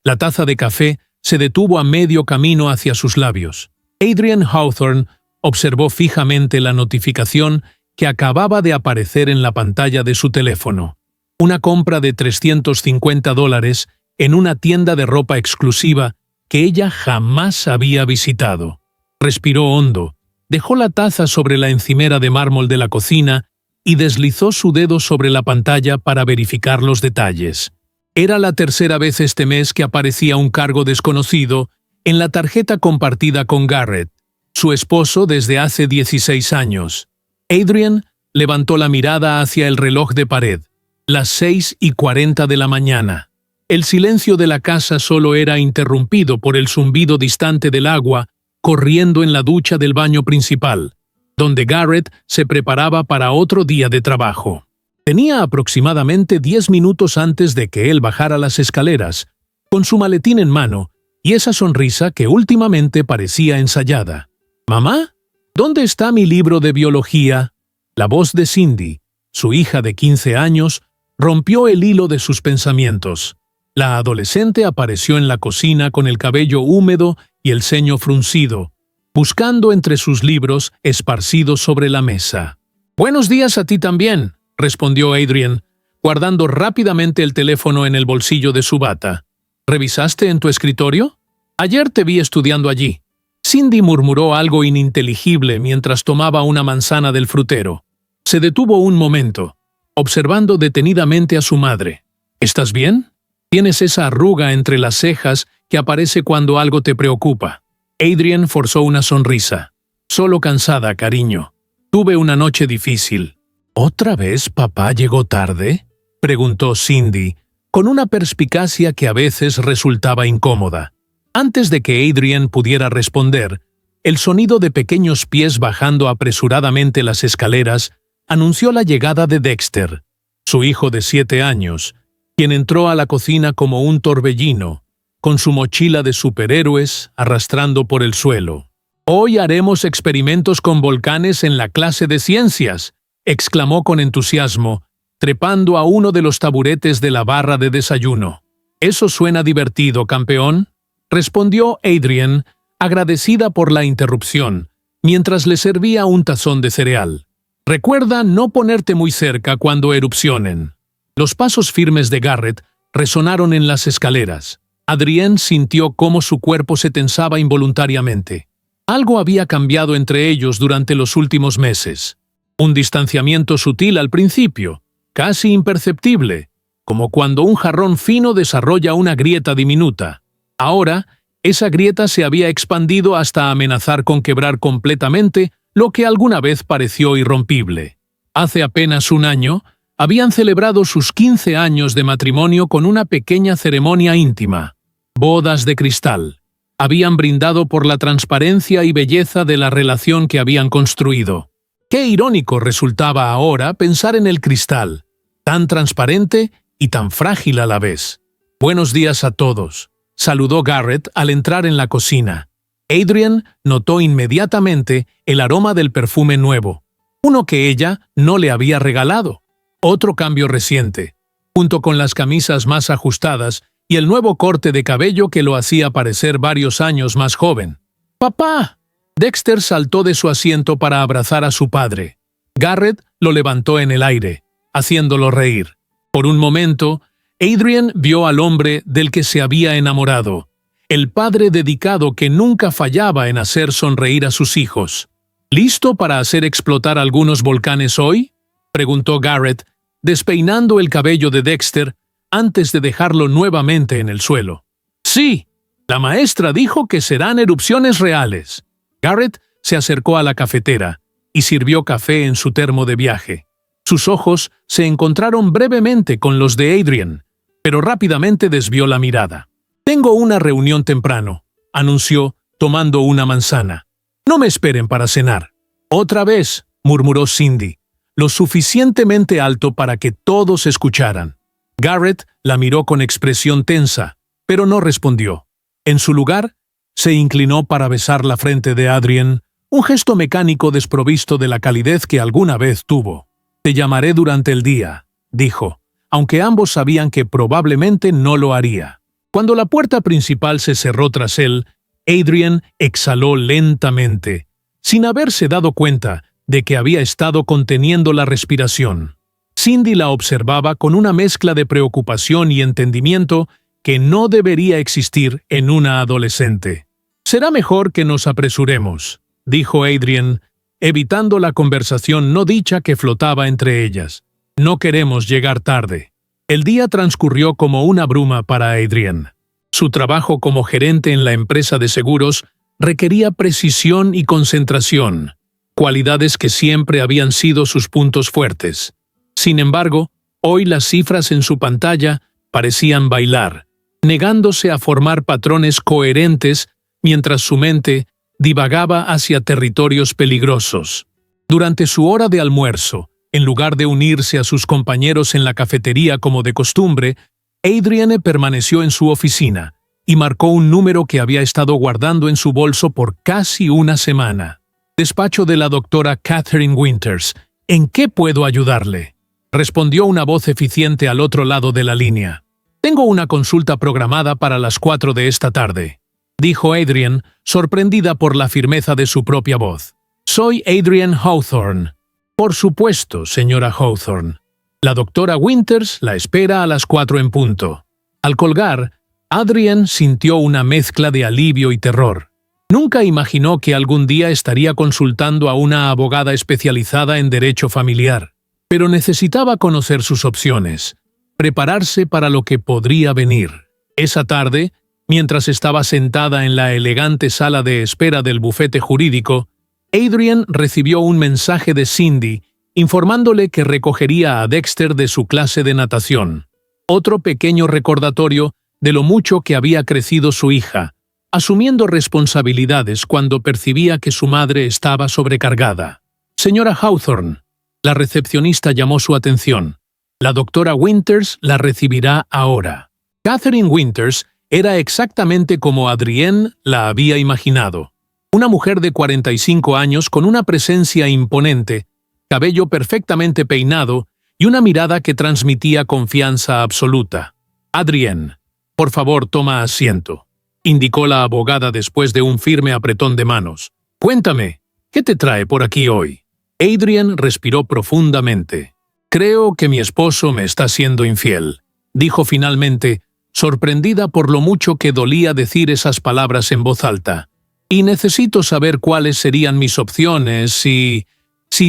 La taza de café se detuvo a medio camino hacia sus labios. Adrian Hawthorne observó fijamente la notificación que acababa de aparecer en la pantalla de su teléfono. Una compra de $350 en una tienda de ropa exclusiva que ella jamás había visitado. Respiró hondo, dejó la taza sobre la encimera de mármol de la cocina y deslizó su dedo sobre la pantalla para verificar los detalles. Era la tercera vez este mes que aparecía un cargo desconocido en la tarjeta compartida con Garrett, su esposo desde hace 16 años. Adrian levantó la mirada hacia el reloj de pared, las 6:40 de la mañana. El silencio de la casa solo era interrumpido por el zumbido distante del agua corriendo en la ducha del baño principal, donde Garrett se preparaba para otro día de trabajo. Tenía aproximadamente 10 minutos antes de que él bajara las escaleras, con su maletín en mano y esa sonrisa que últimamente parecía ensayada. «¿Mamá? ¿Dónde está mi libro de biología?» La voz de Cindy, su hija de 15 años, rompió el hilo de sus pensamientos. La adolescente apareció en la cocina con el cabello húmedo y el ceño fruncido, buscando entre sus libros esparcidos sobre la mesa. «Buenos días a ti también», respondió Adrian, guardando rápidamente el teléfono en el bolsillo de su bata. «¿Revisaste en tu escritorio? Ayer te vi estudiando allí». Cindy murmuró algo ininteligible mientras tomaba una manzana del frutero. Se detuvo un momento, observando detenidamente a su madre. «¿Estás bien? Tienes esa arruga entre las cejas que aparece cuando algo te preocupa». Adrian forzó una sonrisa. «Solo cansada, cariño. Tuve una noche difícil». «¿Otra vez papá llegó tarde?», preguntó Cindy, con una perspicacia que a veces resultaba incómoda. Antes de que Adrian pudiera responder, el sonido de pequeños pies bajando apresuradamente las escaleras anunció la llegada de Dexter, su hijo de 7 años, quien entró a la cocina como un torbellino, con su mochila de superhéroes arrastrando por el suelo. «Hoy haremos experimentos con volcanes en la clase de ciencias», exclamó con entusiasmo, trepando a uno de los taburetes de la barra de desayuno. «Eso suena divertido, campeón», respondió Adrian, agradecida por la interrupción, mientras le servía un tazón de cereal. «Recuerda no ponerte muy cerca cuando erupcionen». Los pasos firmes de Garrett resonaron en las escaleras. Adrian sintió cómo su cuerpo se tensaba involuntariamente. Algo había cambiado entre ellos durante los últimos meses. Un distanciamiento sutil al principio, casi imperceptible, como cuando un jarrón fino desarrolla una grieta diminuta. Ahora, esa grieta se había expandido hasta amenazar con quebrar completamente lo que alguna vez pareció irrompible. Hace apenas un año, habían celebrado sus 15 años de matrimonio con una pequeña ceremonia íntima. Bodas de cristal. Habían brindado por la transparencia y belleza de la relación que habían construido. Qué irónico resultaba ahora pensar en el cristal, tan transparente y tan frágil a la vez. «Buenos días a todos», saludó Garrett al entrar en la cocina. Adrian notó inmediatamente el aroma del perfume nuevo, uno que ella no le había regalado. Otro cambio reciente, junto con las camisas más ajustadas y el nuevo corte de cabello que lo hacía parecer varios años más joven. «¡Papá!». Dexter saltó de su asiento para abrazar a su padre. Garrett lo levantó en el aire, haciéndolo reír. Por un momento, Adrian vio al hombre del que se había enamorado, el padre dedicado que nunca fallaba en hacer sonreír a sus hijos. «¿Listo para hacer explotar algunos volcanes hoy?», preguntó Garrett, despeinando el cabello de Dexter antes de dejarlo nuevamente en el suelo. «Sí, la maestra dijo que serán erupciones reales». Garrett se acercó a la cafetera y sirvió café en su termo de viaje. Sus ojos se encontraron brevemente con los de Adrian, pero rápidamente desvió la mirada. «Tengo una reunión temprano», anunció, tomando una manzana. «No me esperen para cenar». «Otra vez», murmuró Cindy, lo suficientemente alto para que todos escucharan. Garrett la miró con expresión tensa, pero no respondió. En su lugar, se inclinó para besar la frente de Adrian, un gesto mecánico desprovisto de la calidez que alguna vez tuvo. «Te llamaré durante el día», dijo, aunque ambos sabían que probablemente no lo haría. Cuando la puerta principal se cerró tras él, Adrian exhaló lentamente, sin haberse dado cuenta de que había estado conteniendo la respiración. Cindy la observaba con una mezcla de preocupación y entendimiento que no debería existir en una adolescente. «Será mejor que nos apresuremos», dijo Adrian, evitando la conversación no dicha que flotaba entre ellas. «No queremos llegar tarde». El día transcurrió como una bruma para Adrian. Su trabajo como gerente en la empresa de seguros requería precisión y concentración, cualidades que siempre habían sido sus puntos fuertes. Sin embargo, hoy las cifras en su pantalla parecían bailar, negándose a formar patrones coherentes mientras su mente divagaba hacia territorios peligrosos. Durante su hora de almuerzo, en lugar de unirse a sus compañeros en la cafetería como de costumbre, Adrian permaneció en su oficina y marcó un número que había estado guardando en su bolso por casi una semana. «Despacho de la doctora Catherine Winters. ¿En qué puedo ayudarle?», respondió una voz eficiente al otro lado de la línea. «Tengo una consulta programada para las 4 de esta tarde», dijo Adrian, sorprendida por la firmeza de su propia voz. «Soy Adrian Hawthorne». «Por supuesto, señora Hawthorne. La doctora Winters la espera a las 4 en punto». Al colgar, Adrian sintió una mezcla de alivio y terror. Nunca imaginó que algún día estaría consultando a una abogada especializada en derecho familiar, pero necesitaba conocer sus opciones, prepararse para lo que podría venir. Esa tarde, mientras estaba sentada en la elegante sala de espera del bufete jurídico, Adrian recibió un mensaje de Cindy informándole que recogería a Dexter de su clase de natación. Otro pequeño recordatorio de lo mucho que había crecido su hija, asumiendo responsabilidades cuando percibía que su madre estaba sobrecargada. «Señora Hawthorne», la recepcionista llamó su atención. «La doctora Winters la recibirá ahora». Catherine Winters era exactamente como Adrienne la había imaginado. Una mujer de 45 años con una presencia imponente, cabello perfectamente peinado y una mirada que transmitía confianza absoluta. «Adrienne, por favor, toma asiento», indicó la abogada después de un firme apretón de manos. «Cuéntame, ¿qué te trae por aquí hoy?» Adrian respiró profundamente. «Creo que mi esposo me está siendo infiel», dijo finalmente, sorprendida por lo mucho que dolía decir esas palabras en voz alta. «Y necesito saber cuáles serían mis opciones si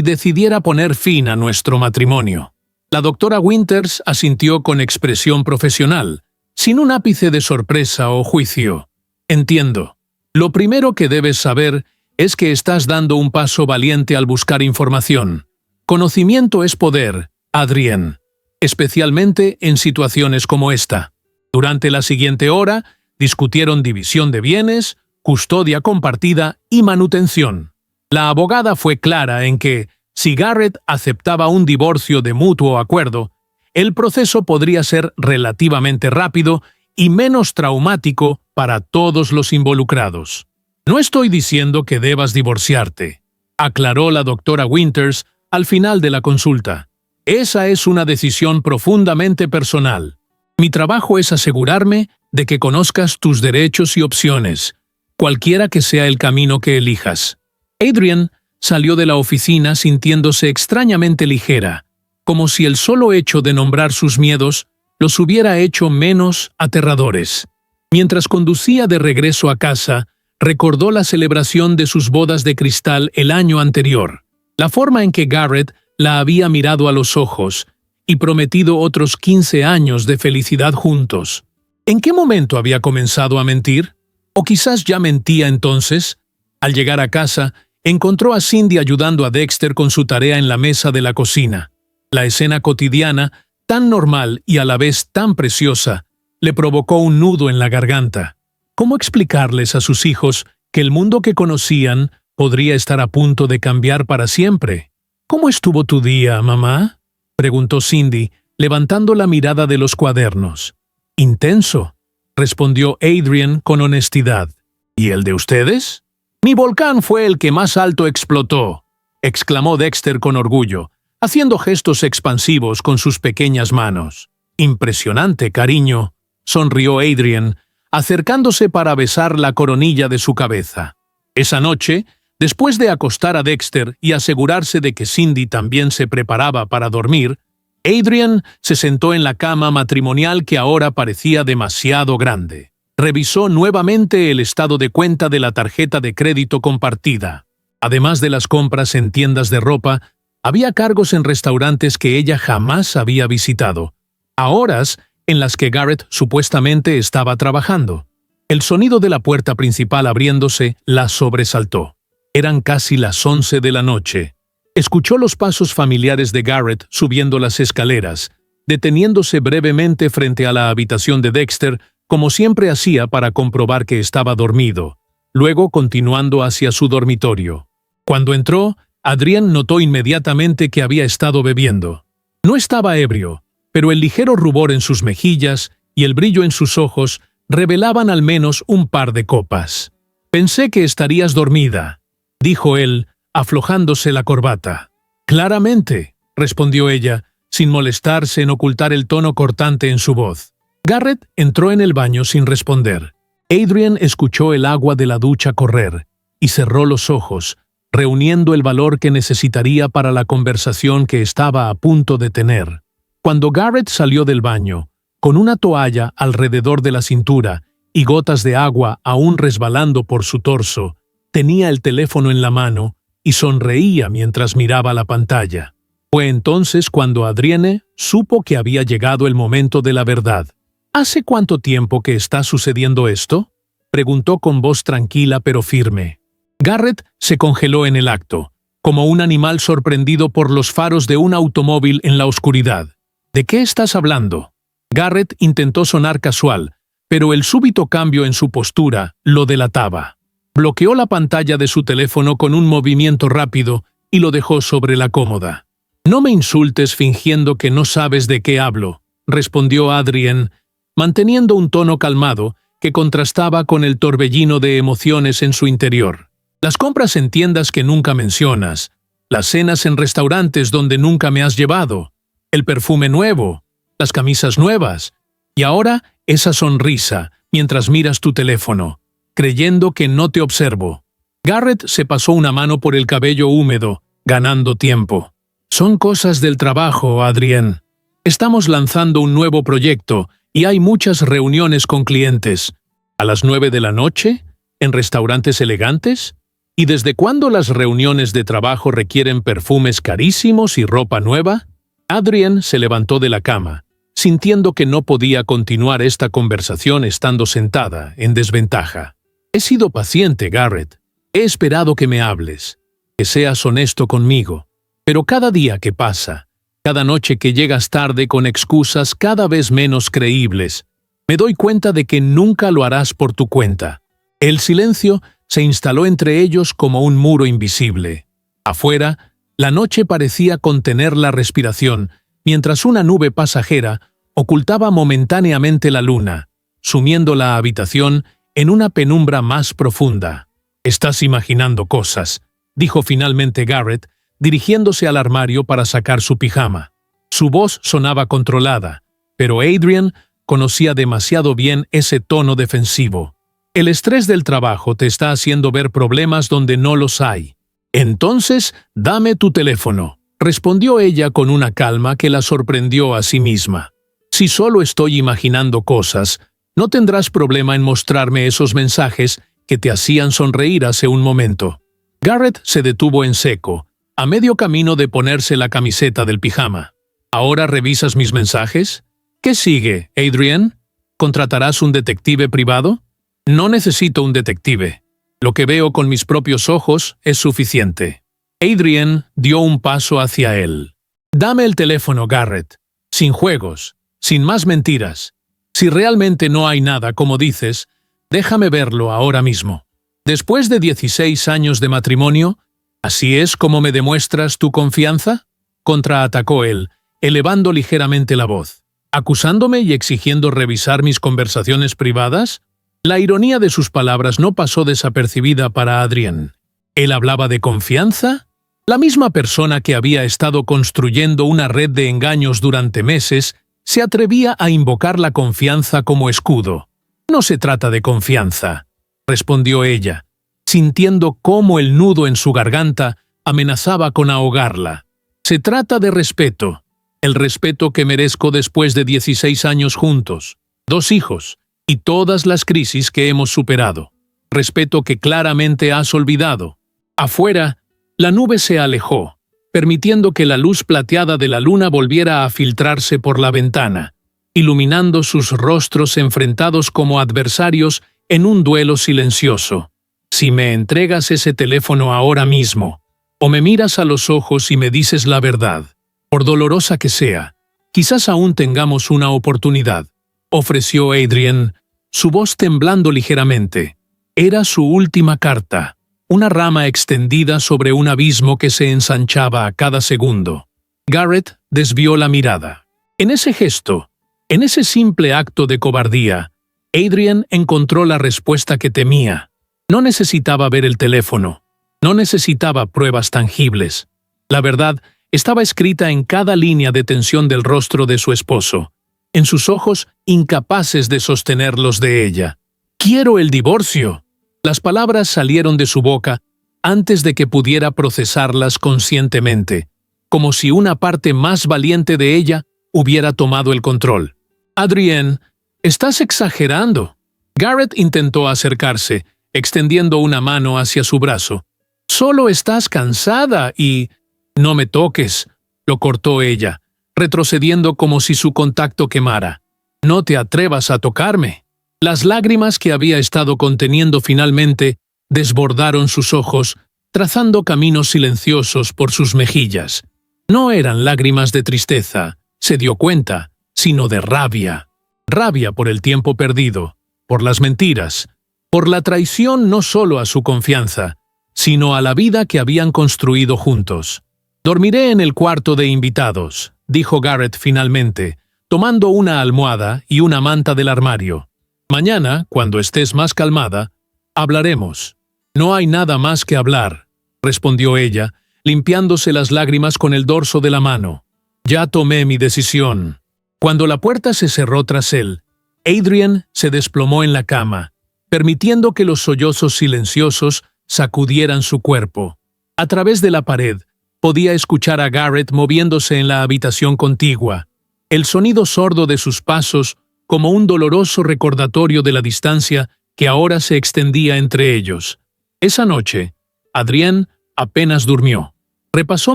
decidiera poner fin a nuestro matrimonio». La doctora Winters asintió con expresión profesional, sin un ápice de sorpresa o juicio. «Entiendo. Lo primero que debes saber es que estás dando un paso valiente al buscar información. Conocimiento es poder, Adrienne, especialmente en situaciones como esta». Durante la siguiente hora, discutieron división de bienes, custodia compartida y manutención. La abogada fue clara en que, si Garrett aceptaba un divorcio de mutuo acuerdo, el proceso podría ser relativamente rápido y menos traumático para todos los involucrados. «No estoy diciendo que debas divorciarte», aclaró la doctora Winters al final de la consulta. «Esa es una decisión profundamente personal. Mi trabajo es asegurarme de que conozcas tus derechos y opciones, cualquiera que sea el camino que elijas». Adrian salió de la oficina sintiéndose extrañamente ligera, como si el solo hecho de nombrar sus miedos los hubiera hecho menos aterradores. Mientras conducía de regreso a casa, recordó la celebración de sus bodas de cristal el año anterior, la forma en que Garrett la había mirado a los ojos y prometido otros 15 años de felicidad juntos. ¿En qué momento había comenzado a mentir? ¿O quizás ya mentía entonces? Al llegar a casa, encontró a Cindy ayudando a Dexter con su tarea en la mesa de la cocina. La escena cotidiana, tan normal y a la vez tan preciosa, le provocó un nudo en la garganta. ¿Cómo explicarles a sus hijos que el mundo que conocían podría estar a punto de cambiar para siempre? «¿Cómo estuvo tu día, mamá?», preguntó Cindy, levantando la mirada de los cuadernos. «Intenso», respondió Adrian con honestidad. «¿Y el de ustedes?» «Mi volcán fue el que más alto explotó», exclamó Dexter con orgullo, haciendo gestos expansivos con sus pequeñas manos. «Impresionante, cariño. sonrió Adrian, acercándose para besar la coronilla de su cabeza. Esa noche, después de acostar a Dexter y asegurarse de que Cindy también se preparaba para dormir, Adrian se sentó en la cama matrimonial que ahora parecía demasiado grande. Revisó nuevamente el estado de cuenta de la tarjeta de crédito compartida. Además de las compras en tiendas de ropa, había cargos en restaurantes que ella jamás había visitado, a horas en las que Garrett supuestamente estaba trabajando. El sonido de la puerta principal abriéndose la sobresaltó. Eran casi las 11 de la noche. Escuchó los pasos familiares de Garrett subiendo las escaleras, deteniéndose brevemente frente a la habitación de Dexter, como siempre hacía para comprobar que estaba dormido, luego continuando hacia su dormitorio. Cuando entró, Adrian notó inmediatamente que había estado bebiendo. No estaba ebrio, pero el ligero rubor en sus mejillas y el brillo en sus ojos revelaban al menos un par de copas. «Pensé que estarías dormida», dijo él, aflojándose la corbata. «Claramente», respondió ella, sin molestarse en ocultar el tono cortante en su voz. Garrett entró en el baño sin responder. Adrian escuchó el agua de la ducha correr y cerró los ojos, reuniendo el valor que necesitaría para la conversación que estaba a punto de tener. Cuando Garrett salió del baño, con una toalla alrededor de la cintura y gotas de agua aún resbalando por su torso, tenía el teléfono en la mano y sonreía mientras miraba la pantalla. Fue entonces cuando Adrienne supo que había llegado el momento de la verdad. «¿Hace cuánto tiempo que está sucediendo esto?», preguntó con voz tranquila pero firme. Garrett se congeló en el acto, como un animal sorprendido por los faros de un automóvil en la oscuridad. «¿De qué estás hablando?». Garrett intentó sonar casual, pero el súbito cambio en su postura lo delataba. Bloqueó la pantalla de su teléfono con un movimiento rápido y lo dejó sobre la cómoda. «No me insultes fingiendo que no sabes de qué hablo», respondió Adrian, manteniendo un tono calmado que contrastaba con el torbellino de emociones en su interior. «Las compras en tiendas que nunca mencionas, las cenas en restaurantes donde nunca me has llevado, el perfume nuevo, las camisas nuevas, y ahora esa sonrisa mientras miras tu teléfono, creyendo que no te observo». Garrett se pasó una mano por el cabello húmedo, ganando tiempo. «Son cosas del trabajo, Adrian. Estamos lanzando un nuevo proyecto y hay muchas reuniones con clientes. ¿A las 9 de la noche? ¿En restaurantes elegantes? ¿Y desde cuándo las reuniones de trabajo requieren perfumes carísimos y ropa nueva?». Adrian se levantó de la cama, sintiendo que no podía continuar esta conversación estando sentada, en desventaja. «He sido paciente, Garrett. He esperado que me hables, que seas honesto conmigo. Pero cada día que pasa, cada noche que llegas tarde con excusas cada vez menos creíbles, me doy cuenta de que nunca lo harás por tu cuenta». El silencio se instaló entre ellos como un muro invisible. Afuera, la noche parecía contener la respiración, mientras una nube pasajera ocultaba momentáneamente la luna, sumiendo la habitación en una penumbra más profunda. «Estás imaginando cosas», dijo finalmente Garrett, dirigiéndose al armario para sacar su pijama. Su voz sonaba controlada, pero Adrian conocía demasiado bien ese tono defensivo. «El estrés del trabajo te está haciendo ver problemas donde no los hay». «Entonces, dame tu teléfono», respondió ella con una calma que la sorprendió a sí misma. «Si solo estoy imaginando cosas, no tendrás problema en mostrarme esos mensajes que te hacían sonreír hace un momento». Garrett se detuvo en seco, a medio camino de ponerse la camiseta del pijama. «¿Ahora revisas mis mensajes? ¿Qué sigue, Adrian? ¿Contratarás un detective privado?». «No necesito un detective. Lo que veo con mis propios ojos es suficiente». Adrian dio un paso hacia él. «Dame el teléfono, Garrett. Sin juegos, sin más mentiras. Si realmente no hay nada, como dices, déjame verlo ahora mismo. Después de 16 años de matrimonio, ¿así es como me demuestras tu confianza?», contraatacó él, elevando ligeramente la voz. «¿Acusándome y exigiendo revisar mis conversaciones privadas?». La ironía de sus palabras no pasó desapercibida para Adrian. ¿Él hablaba de confianza? La misma persona que había estado construyendo una red de engaños durante meses se atrevía a invocar la confianza como escudo. «No se trata de confianza», respondió ella, sintiendo cómo el nudo en su garganta amenazaba con ahogarla. «Se trata de respeto, el respeto que merezco después de 16 años juntos, 2 hijos y todas las crisis que hemos superado. Respeto que claramente has olvidado». Afuera, la nube se alejó, permitiendo que la luz plateada de la luna volviera a filtrarse por la ventana, iluminando sus rostros enfrentados como adversarios en un duelo silencioso. «Si me entregas ese teléfono ahora mismo, o me miras a los ojos y me dices la verdad, por dolorosa que sea, quizás aún tengamos una oportunidad», ofreció Adrian, su voz temblando ligeramente. Era su última carta, una rama extendida sobre un abismo que se ensanchaba a cada segundo. Garrett desvió la mirada. En ese gesto, en ese simple acto de cobardía, Adrian encontró la respuesta que temía. No necesitaba ver el teléfono, no necesitaba pruebas tangibles. La verdad estaba escrita en cada línea de tensión del rostro de su esposo, en sus ojos incapaces de sostenerlos de ella. «Quiero el divorcio». Las palabras salieron de su boca antes de que pudiera procesarlas conscientemente, como si una parte más valiente de ella hubiera tomado el control. «Adrienne, estás exagerando». Garrett intentó acercarse, extendiendo una mano hacia su brazo. «Solo estás cansada y...» «No me toques», lo cortó ella, retrocediendo como si su contacto quemara. «No te atrevas a tocarme». Las lágrimas que había estado conteniendo finalmente desbordaron sus ojos, trazando caminos silenciosos por sus mejillas. No eran lágrimas de tristeza, se dio cuenta, sino de rabia. Rabia por el tiempo perdido, por las mentiras, por la traición no solo a su confianza, sino a la vida que habían construido juntos. «Dormiré en el cuarto de invitados», dijo Garrett finalmente, tomando una almohada y una manta del armario. «Mañana, cuando estés más calmada, hablaremos». «No hay nada más que hablar», respondió ella, limpiándose las lágrimas con el dorso de la mano. «Ya tomé mi decisión». Cuando la puerta se cerró tras él, Adrian se desplomó en la cama, permitiendo que los sollozos silenciosos sacudieran su cuerpo. A través de la pared, podía escuchar a Garrett moviéndose en la habitación contigua, el sonido sordo de sus pasos como un doloroso recordatorio de la distancia que ahora se extendía entre ellos. Esa noche, Adrienne apenas durmió. Repasó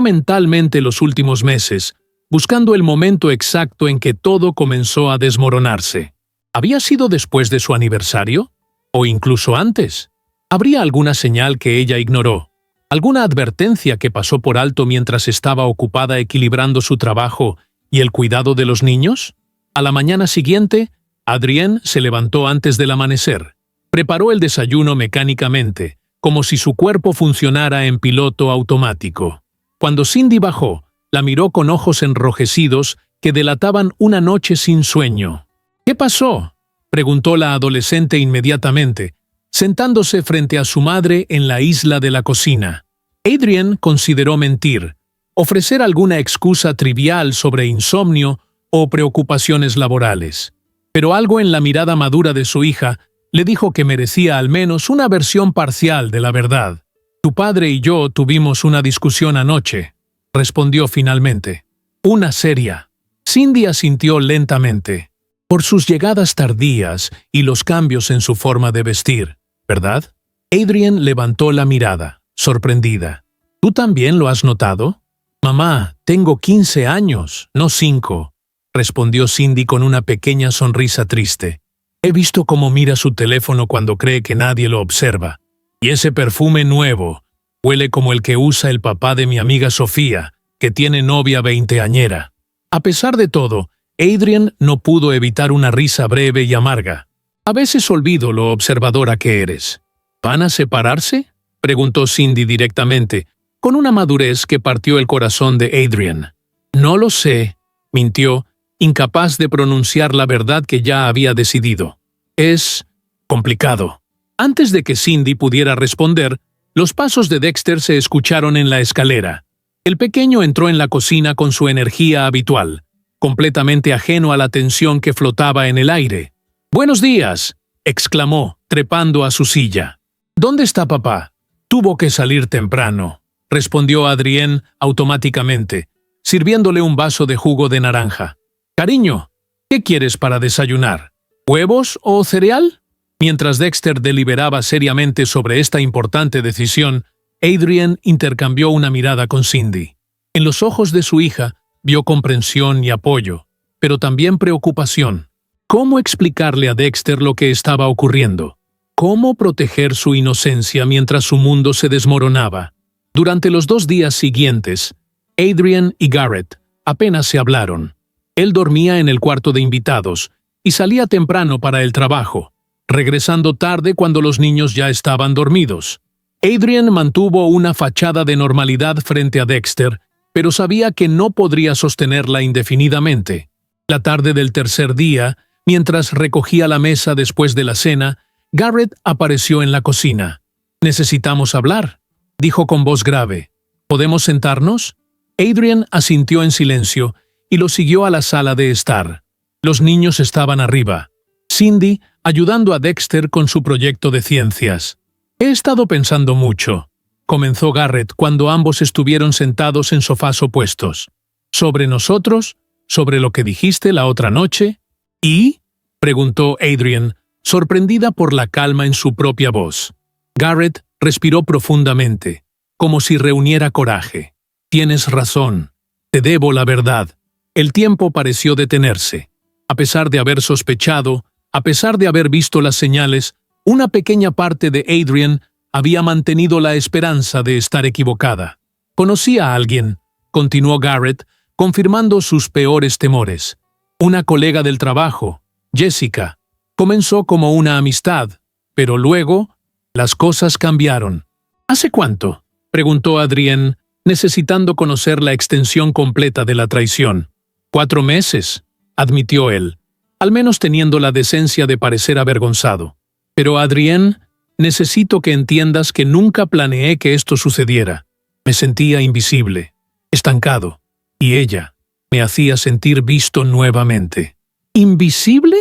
mentalmente los últimos meses, buscando el momento exacto en que todo comenzó a desmoronarse. ¿Había sido después de su aniversario? ¿O incluso antes? ¿Habría alguna señal que ella ignoró? ¿Alguna advertencia que pasó por alto mientras estaba ocupada equilibrando su trabajo y el cuidado de los niños? A la mañana siguiente, Adrienne se levantó antes del amanecer. Preparó el desayuno mecánicamente, como si su cuerpo funcionara en piloto automático. Cuando Cindy bajó, la miró con ojos enrojecidos que delataban una noche sin sueño. «¿Qué pasó?», preguntó la adolescente inmediatamente, sentándose frente a su madre en la isla de la cocina. Adrienne consideró mentir, ofrecer alguna excusa trivial sobre insomnio o preocupaciones laborales. Pero algo en la mirada madura de su hija le dijo que merecía al menos una versión parcial de la verdad. «Tu padre y yo tuvimos una discusión anoche», respondió finalmente. «Una seria». Cindy asintió lentamente. «Por sus llegadas tardías y los cambios en su forma de vestir, ¿verdad?». Adrienne levantó la mirada, sorprendida. «¿Tú también lo has notado?». «Mamá, tengo 15 años, no 5», respondió Cindy con una pequeña sonrisa triste. «He visto cómo mira su teléfono cuando cree que nadie lo observa. Y ese perfume nuevo huele como el que usa el papá de mi amiga Sofía, que tiene novia veinteañera». A pesar de todo, Adrienne no pudo evitar una risa breve y amarga. «A veces olvido lo observadora que eres». «¿Van a separarse?», preguntó Cindy directamente, con una madurez que partió el corazón de Adrienne. «No lo sé», mintió, incapaz de pronunciar la verdad que ya había decidido. «Es complicado». Antes de que Cindy pudiera responder, los pasos de Dexter se escucharon en la escalera. El pequeño entró en la cocina con su energía habitual, completamente ajeno a la tensión que flotaba en el aire. «¡Buenos días!», exclamó, trepando a su silla. «¿Dónde está papá?» «Tuvo que salir temprano», respondió Adrienne automáticamente, sirviéndole un vaso de jugo de naranja. «Cariño, ¿qué quieres para desayunar? ¿Huevos o cereal?». Mientras Dexter deliberaba seriamente sobre esta importante decisión, Adrienne intercambió una mirada con Cindy. En los ojos de su hija vio comprensión y apoyo, pero también preocupación. ¿Cómo explicarle a Dexter lo que estaba ocurriendo? ¿Cómo proteger su inocencia mientras su mundo se desmoronaba? Durante los 2 días siguientes, Adrienne y Garrett apenas se hablaron. Él dormía en el cuarto de invitados y salía temprano para el trabajo, regresando tarde cuando los niños ya estaban dormidos. Adrienne mantuvo una fachada de normalidad frente a Dexter, pero sabía que no podría sostenerla indefinidamente. La tarde del tercer día, mientras recogía la mesa después de la cena, Garrett apareció en la cocina. «Necesitamos hablar», dijo con voz grave. «¿Podemos sentarnos?». Adrienne asintió en silencio y lo siguió a la sala de estar. Los niños estaban arriba. Cindy ayudando a Dexter con su proyecto de ciencias. «He estado pensando mucho», comenzó Garrett cuando ambos estuvieron sentados en sofás opuestos. «¿Sobre nosotros? ¿Sobre lo que dijiste la otra noche?». «¿Y?», preguntó Adrienne, sorprendida por la calma en su propia voz. Garrett respiró profundamente, como si reuniera coraje. «Tienes razón. Te debo la verdad». El tiempo pareció detenerse. A pesar de haber sospechado, a pesar de haber visto las señales, una pequeña parte de Adrienne había mantenido la esperanza de estar equivocada. «Conocí a alguien», continuó Garrett, confirmando sus peores temores. «Una colega del trabajo, Jessica. Comenzó como una amistad, pero luego las cosas cambiaron». «¿Hace cuánto?», preguntó Adrienne, necesitando conocer la extensión completa de la traición. «4 meses», admitió él, al menos teniendo la decencia de parecer avergonzado. «Pero Adrienne, necesito que entiendas que nunca planeé que esto sucediera. Me sentía invisible, estancado, y ella me hacía sentir visto nuevamente». «¿Invisible?».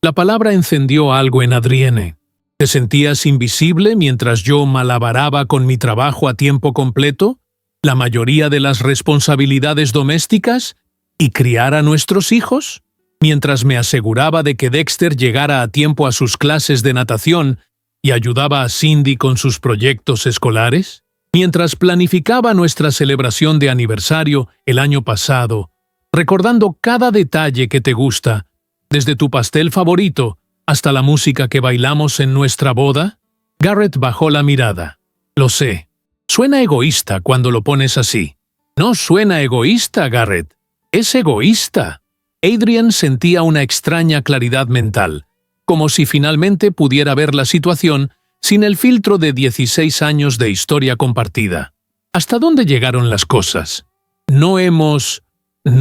La palabra encendió algo en Adrienne. «¿Te sentías invisible mientras yo malabaraba con mi trabajo a tiempo completo, la mayoría de las responsabilidades domésticas y criar a nuestros hijos? Mientras me aseguraba de que Dexter llegara a tiempo a sus clases de natación y ayudaba a Cindy con sus proyectos escolares? Mientras planificaba nuestra celebración de aniversario el año pasado, recordando cada detalle que te gusta, desde tu pastel favorito hasta la música que bailamos en nuestra boda». Garrett bajó la mirada. «Lo sé. Suena egoísta cuando lo pones así». «No suena egoísta, Garrett. Es egoísta». Adrienne sentía una extraña claridad mental, como si finalmente pudiera ver la situación sin el filtro de 16 años de historia compartida. ¿Hasta dónde llegaron las cosas? No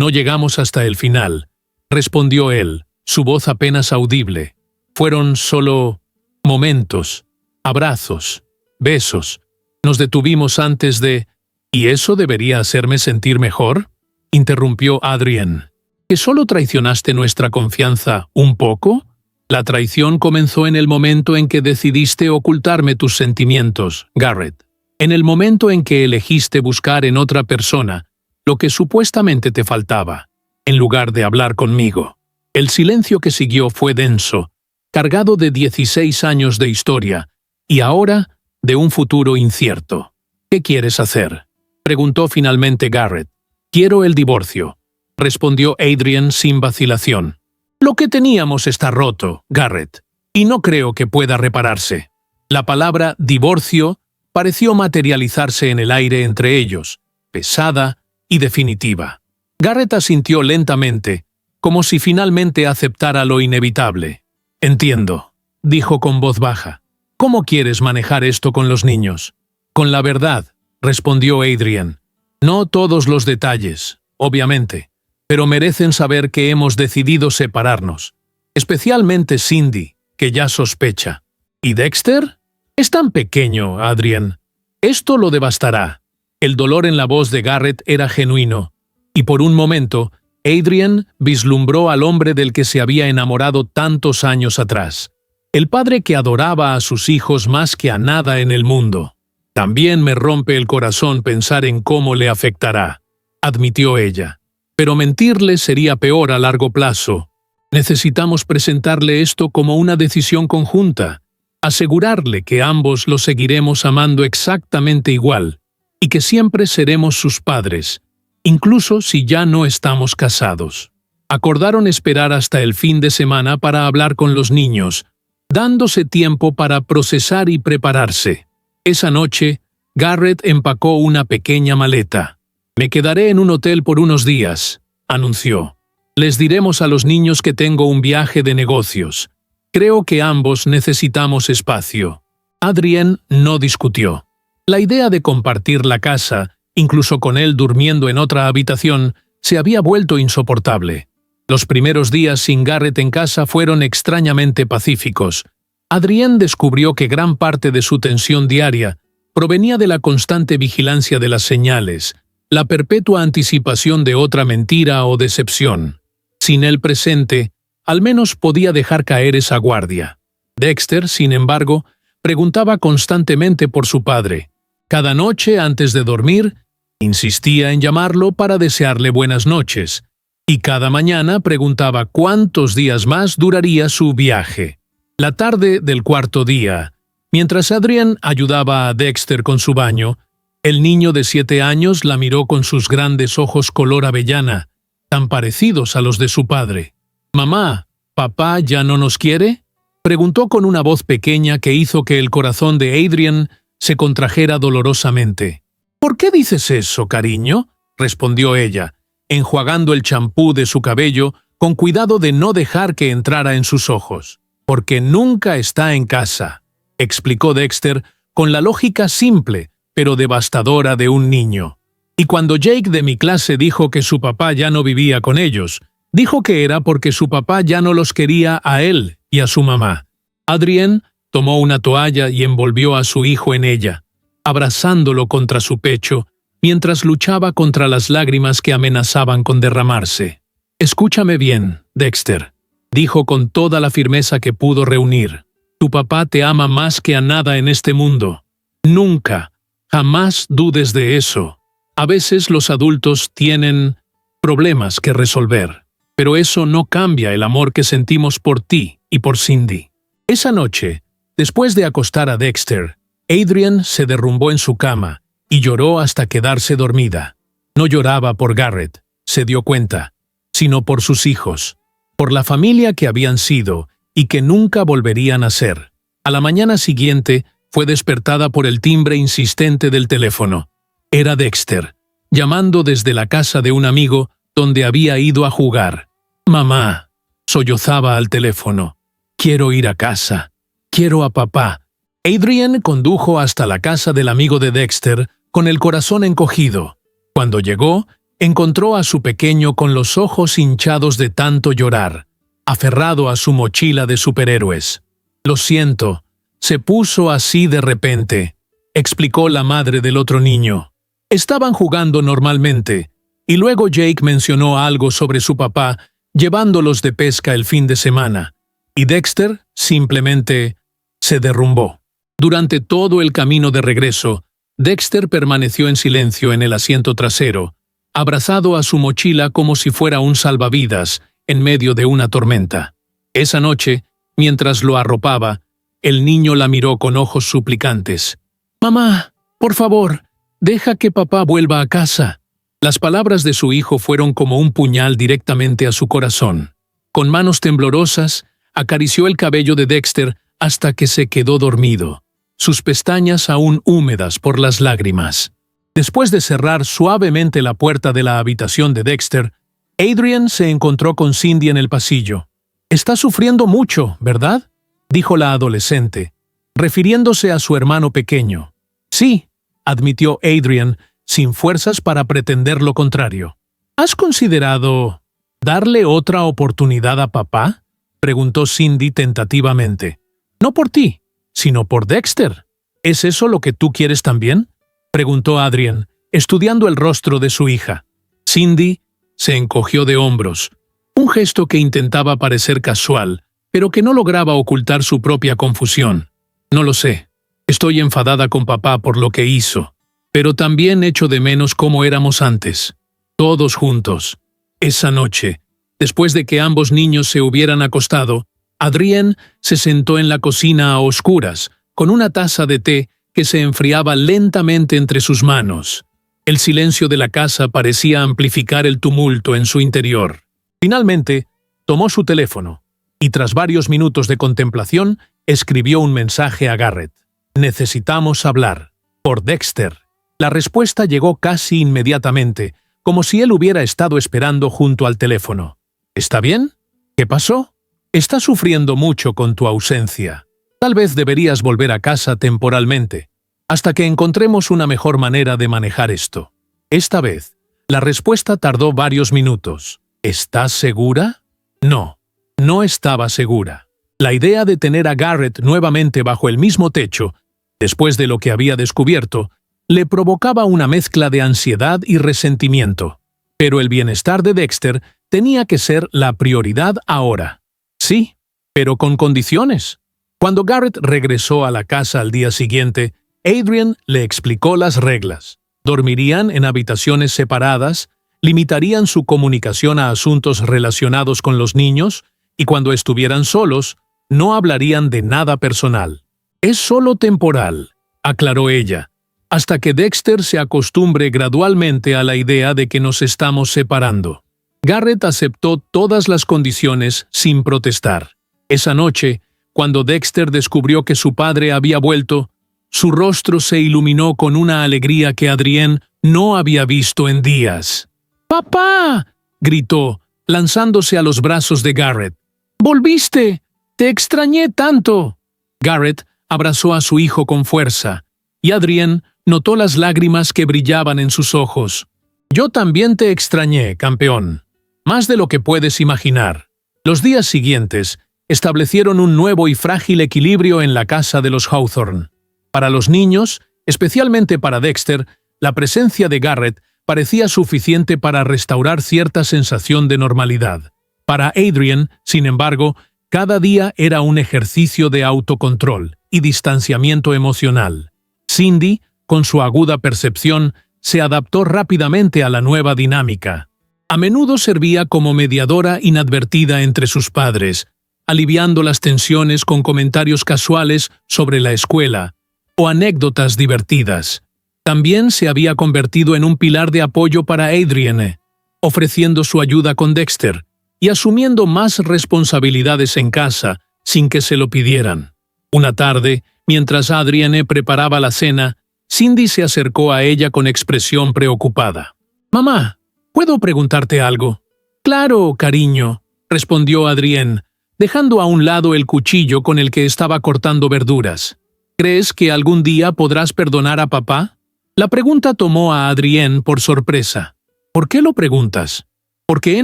llegamos hasta el final», respondió él, su voz apenas audible. «Fueron solo momentos, abrazos, besos. Nos detuvimos antes de... ¿Y eso debería hacerme sentir mejor?», interrumpió Adrienne. ¿Que solo traicionaste nuestra confianza un poco? La traición comenzó en el momento en que decidiste ocultarme tus sentimientos, Garrett. En el momento en que elegiste buscar en otra persona lo que supuestamente te faltaba, en lugar de hablar conmigo. El silencio que siguió fue denso, cargado de 16 años de historia, y ahora de un futuro incierto. «¿Qué quieres hacer?», preguntó finalmente Garrett. «Quiero el divorcio», respondió Adrienne sin vacilación. «Lo que teníamos está roto, Garrett, y no creo que pueda repararse». La palabra divorcio pareció materializarse en el aire entre ellos, pesada y definitiva. Garrett asintió lentamente, como si finalmente aceptara lo inevitable. «Entiendo», dijo con voz baja. «¿Cómo quieres manejar esto con los niños?». «Con la verdad», respondió Adrienne. «No todos los detalles, obviamente, pero merecen saber que hemos decidido separarnos. Especialmente Cindy, que ya sospecha. ¿Y Dexter? Es tan pequeño, Adrienne. Esto lo devastará». El dolor en la voz de Garrett era genuino, y por un momento Adrian vislumbró al hombre del que se había enamorado tantos años atrás, el padre que adoraba a sus hijos más que a nada en el mundo. También me rompe el corazón pensar en cómo le afectará, admitió ella. Pero mentirle sería peor a largo plazo. Necesitamos presentarle esto como una decisión conjunta, asegurarle que ambos lo seguiremos amando exactamente igual y que siempre seremos sus padres, incluso si ya no estamos casados. Acordaron esperar hasta el fin de semana para hablar con los niños, dándose tiempo para procesar y prepararse. Esa noche, Garrett empacó una pequeña maleta. «Me quedaré en un hotel por unos días», anunció. «Les diremos a los niños que tengo un viaje de negocios. Creo que ambos necesitamos espacio». Adrian no discutió. La idea de compartir la casa, incluso con él durmiendo en otra habitación, se había vuelto insoportable. Los primeros días sin Garrett en casa fueron extrañamente pacíficos. Adrian descubrió que gran parte de su tensión diaria provenía de la constante vigilancia de las señales, la perpetua anticipación de otra mentira o decepción. Sin él presente, al menos podía dejar caer esa guardia. Dexter, sin embargo, preguntaba constantemente por su padre. Cada noche, antes de dormir, insistía en llamarlo para desearle buenas noches, y cada mañana preguntaba cuántos días más duraría su viaje. La tarde del cuarto día, mientras Adrian ayudaba a Dexter con su baño, el niño de 7 años la miró con sus grandes ojos color avellana, tan parecidos a los de su padre. «Mamá, ¿papá ya no nos quiere?», preguntó con una voz pequeña que hizo que el corazón de Adrian se contrajera dolorosamente. «¿Por qué dices eso, cariño?», respondió ella, enjuagando el champú de su cabello con cuidado de no dejar que entrara en sus ojos. «Porque nunca está en casa», explicó Dexter con la lógica simple pero devastadora de un niño. «Y cuando Jake de mi clase dijo que su papá ya no vivía con ellos, dijo que era porque su papá ya no los quería a él y a su mamá». Adrian tomó una toalla y envolvió a su hijo en ella, abrazándolo contra su pecho, mientras luchaba contra las lágrimas que amenazaban con derramarse. «Escúchame bien, Dexter», dijo con toda la firmeza que pudo reunir. «Tu papá te ama más que a nada en este mundo. Nunca, jamás dudes de eso. A veces los adultos tienen problemas que resolver, pero eso no cambia el amor que sentimos por ti y por Cindy». Esa noche, después de acostar a Dexter, Adrian se derrumbó en su cama y lloró hasta quedarse dormida. No lloraba por Garrett, se dio cuenta, sino por sus hijos, por la familia que habían sido y que nunca volverían a ser. A la mañana siguiente, fue despertada por el timbre insistente del teléfono. Era Dexter, llamando desde la casa de un amigo donde había ido a jugar. «Mamá», sollozaba al teléfono, «quiero ir a casa. Quiero a papá». Adrian condujo hasta la casa del amigo de Dexter con el corazón encogido. Cuando llegó, encontró a su pequeño con los ojos hinchados de tanto llorar, aferrado a su mochila de superhéroes. «Lo siento, se puso así de repente», explicó la madre del otro niño. Estaban jugando normalmente, y luego Jake mencionó algo sobre su papá llevándolos de pesca el fin de semana, y Dexter simplemente se derrumbó. Durante todo el camino de regreso, Dexter permaneció en silencio en el asiento trasero, abrazado a su mochila como si fuera un salvavidas en medio de una tormenta. Esa noche, mientras lo arropaba, el niño la miró con ojos suplicantes. «Mamá, por favor, deja que papá vuelva a casa». Las palabras de su hijo fueron como un puñal directamente a su corazón. Con manos temblorosas, acarició el cabello de Dexter hasta que se quedó dormido, sus pestañas aún húmedas por las lágrimas. Después de cerrar suavemente la puerta de la habitación de Dexter, Adrian se encontró con Cindy en el pasillo. «Está sufriendo mucho, ¿verdad?», dijo la adolescente, refiriéndose a su hermano pequeño. «Sí», admitió Adrian, sin fuerzas para pretender lo contrario. «¿Has considerado darle otra oportunidad a papá?», preguntó Cindy tentativamente. «No por ti, sino por Dexter. ¿Es eso lo que tú quieres también?», preguntó Adrian, estudiando el rostro de su hija. Cindy se encogió de hombros, un gesto que intentaba parecer casual, pero que no lograba ocultar su propia confusión. No lo sé. Estoy enfadada con papá por lo que hizo, pero también echo de menos cómo éramos antes, todos juntos. Esa noche, después de que ambos niños se hubieran acostado, Adrienne se sentó en la cocina a oscuras, con una taza de té que se enfriaba lentamente entre sus manos. El silencio de la casa parecía amplificar el tumulto en su interior. Finalmente, tomó su teléfono y tras varios minutos de contemplación, escribió un mensaje a Garrett. «Necesitamos hablar. Por Dexter». La respuesta llegó casi inmediatamente, como si él hubiera estado esperando junto al teléfono. «¿Está bien? ¿Qué pasó? Está sufriendo mucho con tu ausencia. Tal vez deberías volver a casa temporalmente, hasta que encontremos una mejor manera de manejar esto». Esta vez, la respuesta tardó varios minutos. «¿Estás segura?» No, no estaba segura. La idea de tener a Garrett nuevamente bajo el mismo techo, después de lo que había descubierto, le provocaba una mezcla de ansiedad y resentimiento. Pero el bienestar de Dexter tenía que ser la prioridad ahora. Sí, pero con condiciones. Cuando Garrett regresó a la casa al día siguiente, Adrienne le explicó las reglas. Dormirían en habitaciones separadas, limitarían su comunicación a asuntos relacionados con los niños y cuando estuvieran solos, no hablarían de nada personal. «Es solo temporal», aclaró ella, «hasta que Dexter se acostumbre gradualmente a la idea de que nos estamos separando». Garrett aceptó todas las condiciones sin protestar. Esa noche, cuando Dexter descubrió que su padre había vuelto, su rostro se iluminó con una alegría que Adrienne no había visto en días. «¡Papá!», gritó, lanzándose a los brazos de Garrett. «¡Volviste! ¡Te extrañé tanto!». Garrett abrazó a su hijo con fuerza, y Adrienne notó las lágrimas que brillaban en sus ojos. «Yo también te extrañé, campeón. Más de lo que puedes imaginar». Los días siguientes establecieron un nuevo y frágil equilibrio en la casa de los Hawthorne. Para los niños, especialmente para Dexter, la presencia de Garrett parecía suficiente para restaurar cierta sensación de normalidad. Para Adrienne, sin embargo, cada día era un ejercicio de autocontrol y distanciamiento emocional. Cindy, con su aguda percepción, se adaptó rápidamente a la nueva dinámica. A menudo servía como mediadora inadvertida entre sus padres, aliviando las tensiones con comentarios casuales sobre la escuela o anécdotas divertidas. También se había convertido en un pilar de apoyo para Adrienne, ofreciendo su ayuda con Dexter y asumiendo más responsabilidades en casa sin que se lo pidieran. Una tarde, mientras Adrienne preparaba la cena, Cindy se acercó a ella con expresión preocupada. «Mamá, ¿puedo preguntarte algo?» «Claro, cariño», respondió Adrienne, dejando a un lado el cuchillo con el que estaba cortando verduras. «¿Crees que algún día podrás perdonar a papá?» La pregunta tomó a Adrienne por sorpresa. «¿Por qué lo preguntas?» «Porque he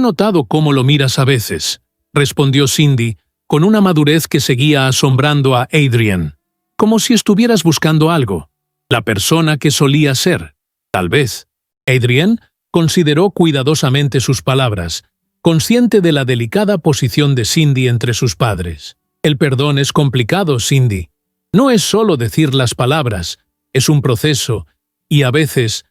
notado cómo lo miras a veces», respondió Cindy, con una madurez que seguía asombrando a Adrienne. «Como si estuvieras buscando algo. La persona que solía ser. Tal vez». Adrienne consideró cuidadosamente sus palabras, consciente de la delicada posición de Cindy entre sus padres. «El perdón es complicado, Cindy. No es solo decir las palabras, es un proceso, y a veces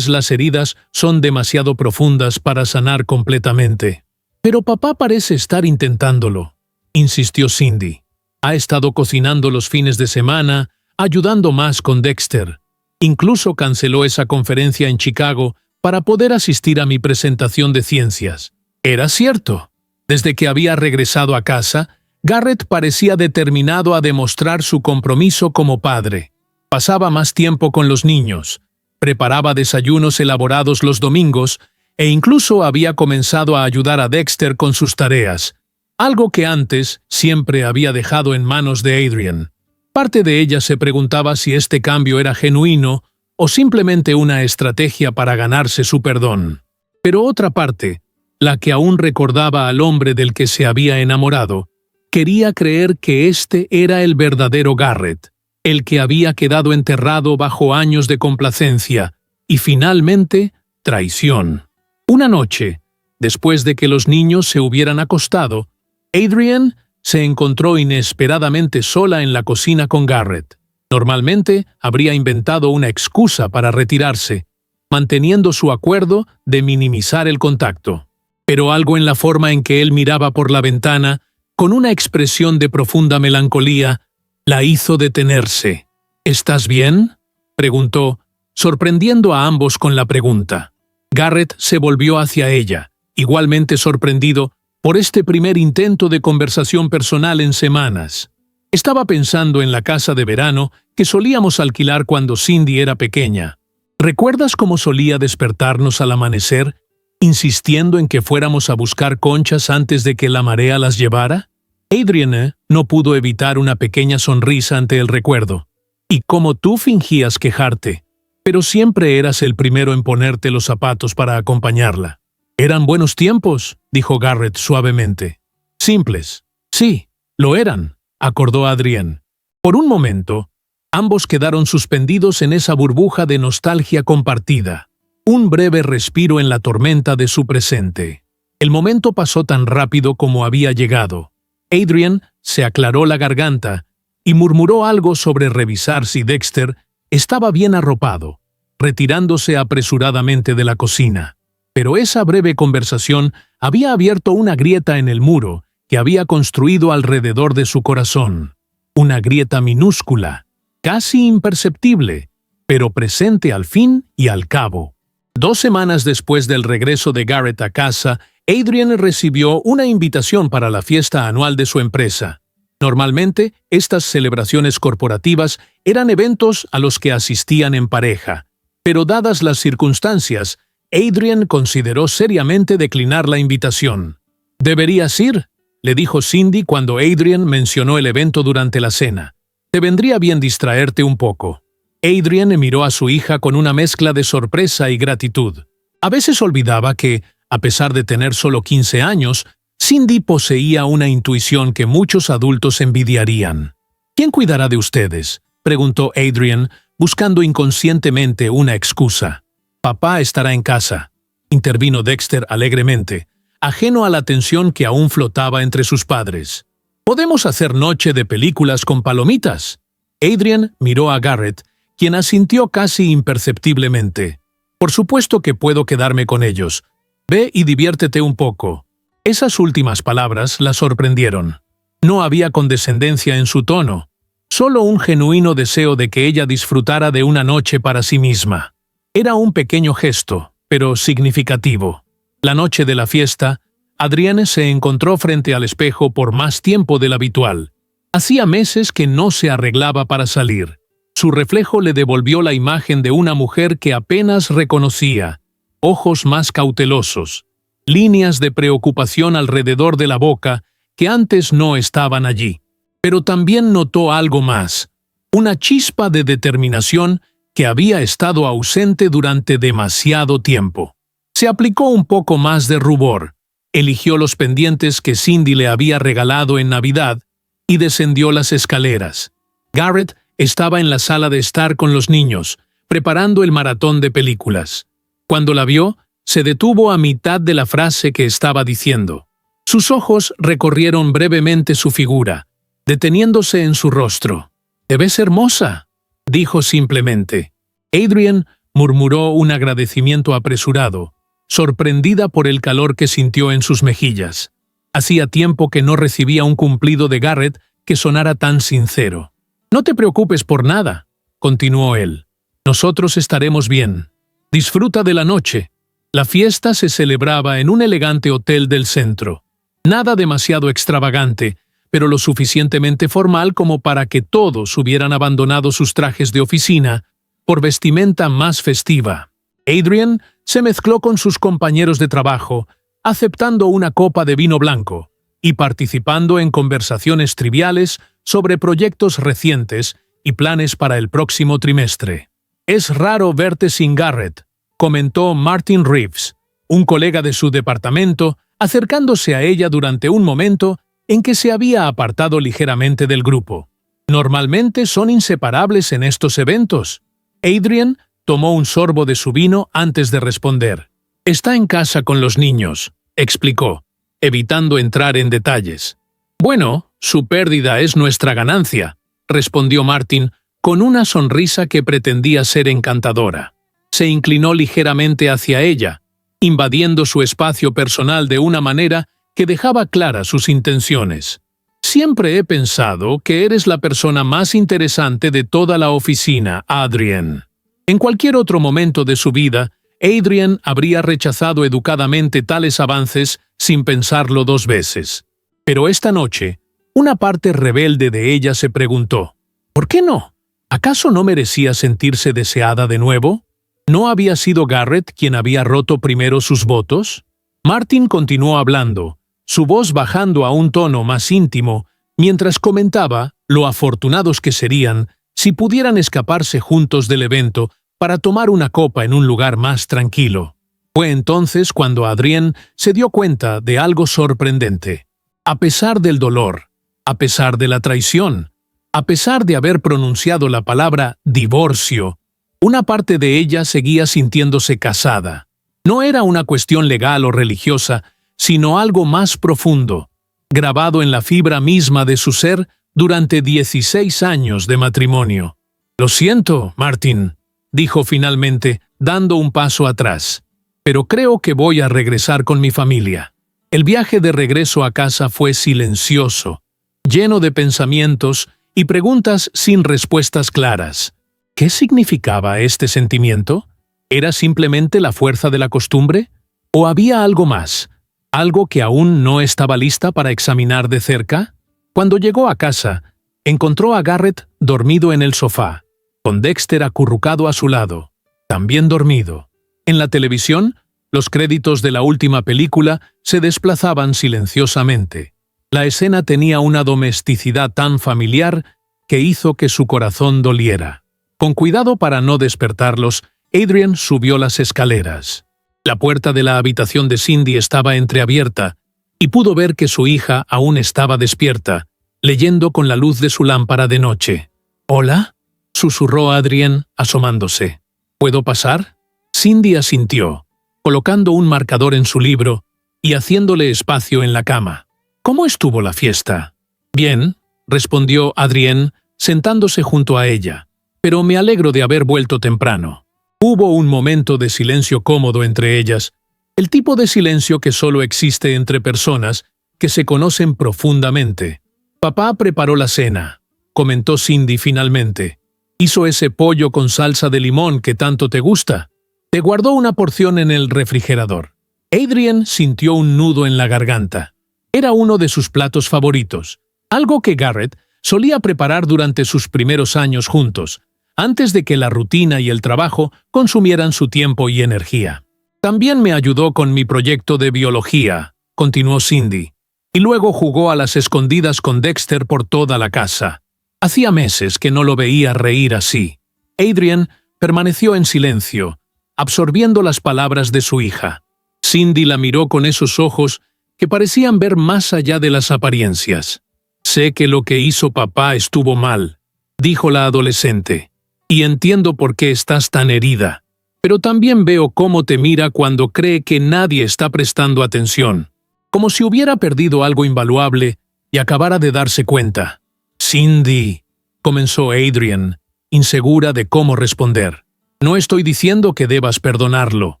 las heridas son demasiado profundas para sanar completamente». «Pero papá parece estar intentándolo», insistió Cindy. «Ha estado cocinando los fines de semana, ayudando más con Dexter. Incluso canceló esa conferencia en Chicago para poder asistir a mi presentación de ciencias». Era cierto. Desde que había regresado a casa, Garrett parecía determinado a demostrar su compromiso como padre. Pasaba más tiempo con los niños, preparaba desayunos elaborados los domingos e incluso había comenzado a ayudar a Dexter con sus tareas, algo que antes siempre había dejado en manos de Adrienne. Parte de ella se preguntaba si este cambio era genuino o simplemente una estrategia para ganarse su perdón. Pero otra parte, la que aún recordaba al hombre del que se había enamorado, quería creer que este era el verdadero Garrett, el que había quedado enterrado bajo años de complacencia y finalmente traición. Una noche, después de que los niños se hubieran acostado, Adrienne se encontró inesperadamente sola en la cocina con Garrett. Normalmente habría inventado una excusa para retirarse, manteniendo su acuerdo de minimizar el contacto. Pero algo en la forma en que él miraba por la ventana, con una expresión de profunda melancolía, la hizo detenerse. «¿Estás bien?», preguntó, sorprendiendo a ambos con la pregunta. Garrett se volvió hacia ella, igualmente sorprendido por este primer intento de conversación personal en semanas. Estaba pensando en la casa de verano que solíamos alquilar cuando Cindy era pequeña. ¿Recuerdas cómo solía despertarnos al amanecer, insistiendo en que fuéramos a buscar conchas antes de que la marea las llevara? Adrienne no pudo evitar una pequeña sonrisa ante el recuerdo. Y cómo tú fingías quejarte, pero siempre eras el primero en ponerte los zapatos para acompañarla. «Eran buenos tiempos», dijo Garrett suavemente. «Simples». «Sí, lo eran», acordó Adrienne. Por un momento, ambos quedaron suspendidos en esa burbuja de nostalgia compartida. Un breve respiro en la tormenta de su presente. El momento pasó tan rápido como había llegado. Adrienne se aclaró la garganta y murmuró algo sobre revisar si Dexter estaba bien arropado, retirándose apresuradamente de la cocina. Pero esa breve conversación había abierto una grieta en el muro que había construido alrededor de su corazón. Una grieta minúscula, casi imperceptible, pero presente al fin y al cabo. 2 semanas después del regreso de Garrett a casa, Adrienne recibió una invitación para la fiesta anual de su empresa. Normalmente, estas celebraciones corporativas eran eventos a los que asistían en pareja, pero dadas las circunstancias, Adrienne consideró seriamente declinar la invitación. «Deberías ir», le dijo Cindy cuando Adrienne mencionó el evento durante la cena. «Te vendría bien distraerte un poco». Adrienne miró a su hija con una mezcla de sorpresa y gratitud. A veces olvidaba que, a pesar de tener solo 15 años, Cindy poseía una intuición que muchos adultos envidiarían. «¿Quién cuidará de ustedes?», preguntó Adrienne, buscando inconscientemente una excusa. «Papá estará en casa», intervino Dexter alegremente, ajeno a la tensión que aún flotaba entre sus padres. «Podemos hacer noche de películas con palomitas». Adrienne miró a Garrett, quien asintió casi imperceptiblemente. «Por supuesto que puedo quedarme con ellos. Ve y diviértete un poco». Esas últimas palabras la sorprendieron. No había condescendencia en su tono, solo un genuino deseo de que ella disfrutara de una noche para sí misma. Era un pequeño gesto, pero significativo. La noche de la fiesta, Adrienne se encontró frente al espejo por más tiempo del habitual. Hacía meses que no se arreglaba para salir. Su reflejo le devolvió la imagen de una mujer que apenas reconocía, ojos más cautelosos, líneas de preocupación alrededor de la boca que antes no estaban allí. Pero también notó algo más, una chispa de determinación que había estado ausente durante demasiado tiempo. Se aplicó un poco más de rubor, eligió los pendientes que Cindy le había regalado en Navidad y descendió las escaleras. Garrett estaba en la sala de estar con los niños, preparando el maratón de películas. Cuando la vio, se detuvo a mitad de la frase que estaba diciendo. Sus ojos recorrieron brevemente su figura, deteniéndose en su rostro. «Te ves hermosa», dijo simplemente. Adrienne murmuró un agradecimiento apresurado, sorprendida por el calor que sintió en sus mejillas. Hacía tiempo que no recibía un cumplido de Garrett que sonara tan sincero. «No te preocupes por nada», continuó él. «Nosotros estaremos bien. Disfruta de la noche». La fiesta se celebraba en un elegante hotel del centro. Nada demasiado extravagante, pero lo suficientemente formal como para que todos hubieran abandonado sus trajes de oficina por vestimenta más festiva. Adrienne se mezcló con sus compañeros de trabajo, aceptando una copa de vino blanco y participando en conversaciones triviales sobre proyectos recientes y planes para el próximo trimestre. «Es raro verte sin Garrett», comentó Martin Reeves, un colega de su departamento, acercándose a ella durante un momento en que se había apartado ligeramente del grupo. «Normalmente son inseparables en estos eventos». Adrienne tomó un sorbo de su vino antes de responder. Está en casa con los niños, explicó, evitando entrar en detalles. Bueno, su pérdida es nuestra ganancia, respondió Martin con una sonrisa que pretendía ser encantadora. Se inclinó ligeramente hacia ella, invadiendo su espacio personal de una manera que dejaba claras sus intenciones. Siempre he pensado que eres la persona más interesante de toda la oficina, Adrian. En cualquier otro momento de su vida, Adrian habría rechazado educadamente tales avances sin pensarlo dos veces. Pero esta noche, una parte rebelde de ella se preguntó, ¿por qué no? ¿Acaso no merecía sentirse deseada de nuevo? ¿No había sido Garrett quien había roto primero sus votos? Martin continuó hablando, su voz bajando a un tono más íntimo, mientras comentaba lo afortunados que serían si pudieran escaparse juntos del evento para tomar una copa en un lugar más tranquilo. Fue entonces cuando Adrian se dio cuenta de algo sorprendente. A pesar del dolor, a pesar de la traición, a pesar de haber pronunciado la palabra divorcio, una parte de ella seguía sintiéndose casada. No era una cuestión legal o religiosa, sino algo más profundo, grabado en la fibra misma de su ser durante 16 años de matrimonio. «Lo siento, Martin», dijo finalmente, dando un paso atrás, «pero creo que voy a regresar con mi familia». El viaje de regreso a casa fue silencioso, lleno de pensamientos y preguntas sin respuestas claras. ¿Qué significaba este sentimiento? ¿Era simplemente la fuerza de la costumbre? ¿O había algo más? ¿Algo que aún no estaba lista para examinar de cerca? Cuando llegó a casa, encontró a Garrett dormido en el sofá, con Dexter acurrucado a su lado, también dormido. En la televisión, los créditos de la última película se desplazaban silenciosamente. La escena tenía una domesticidad tan familiar que hizo que su corazón doliera. Con cuidado para no despertarlos, Adrian subió las escaleras. La puerta de la habitación de Cindy estaba entreabierta y pudo ver que su hija aún estaba despierta, leyendo con la luz de su lámpara de noche. «¿Hola?», susurró Adrian, asomándose. «¿Puedo pasar?». Cindy asintió, colocando un marcador en su libro y haciéndole espacio en la cama. «¿Cómo estuvo la fiesta?». «Bien», respondió Adrian, sentándose junto a ella. «Pero me alegro de haber vuelto temprano». Hubo un momento de silencio cómodo entre ellas, el tipo de silencio que solo existe entre personas que se conocen profundamente. «Papá preparó la cena», comentó Cindy finalmente. «Hizo ese pollo con salsa de limón que tanto te gusta. Te guardó una porción en el refrigerador». Adrian sintió un nudo en la garganta. Era uno de sus platos favoritos, algo que Garrett solía preparar durante sus primeros años juntos, antes de que la rutina y el trabajo consumieran su tiempo y energía. «También me ayudó con mi proyecto de biología», continuó Cindy, «y luego jugó a las escondidas con Dexter por toda la casa. Hacía meses que no lo veía reír así». Adrian permaneció en silencio, absorbiendo las palabras de su hija. Cindy la miró con esos ojos que parecían ver más allá de las apariencias. «Sé que lo que hizo papá estuvo mal», dijo la adolescente, «y entiendo por qué estás tan herida, pero también veo cómo te mira cuando cree que nadie está prestando atención, como si hubiera perdido algo invaluable y acabara de darse cuenta». «Cindy», comenzó Adrian, insegura de cómo responder. «No estoy diciendo que debas perdonarlo»,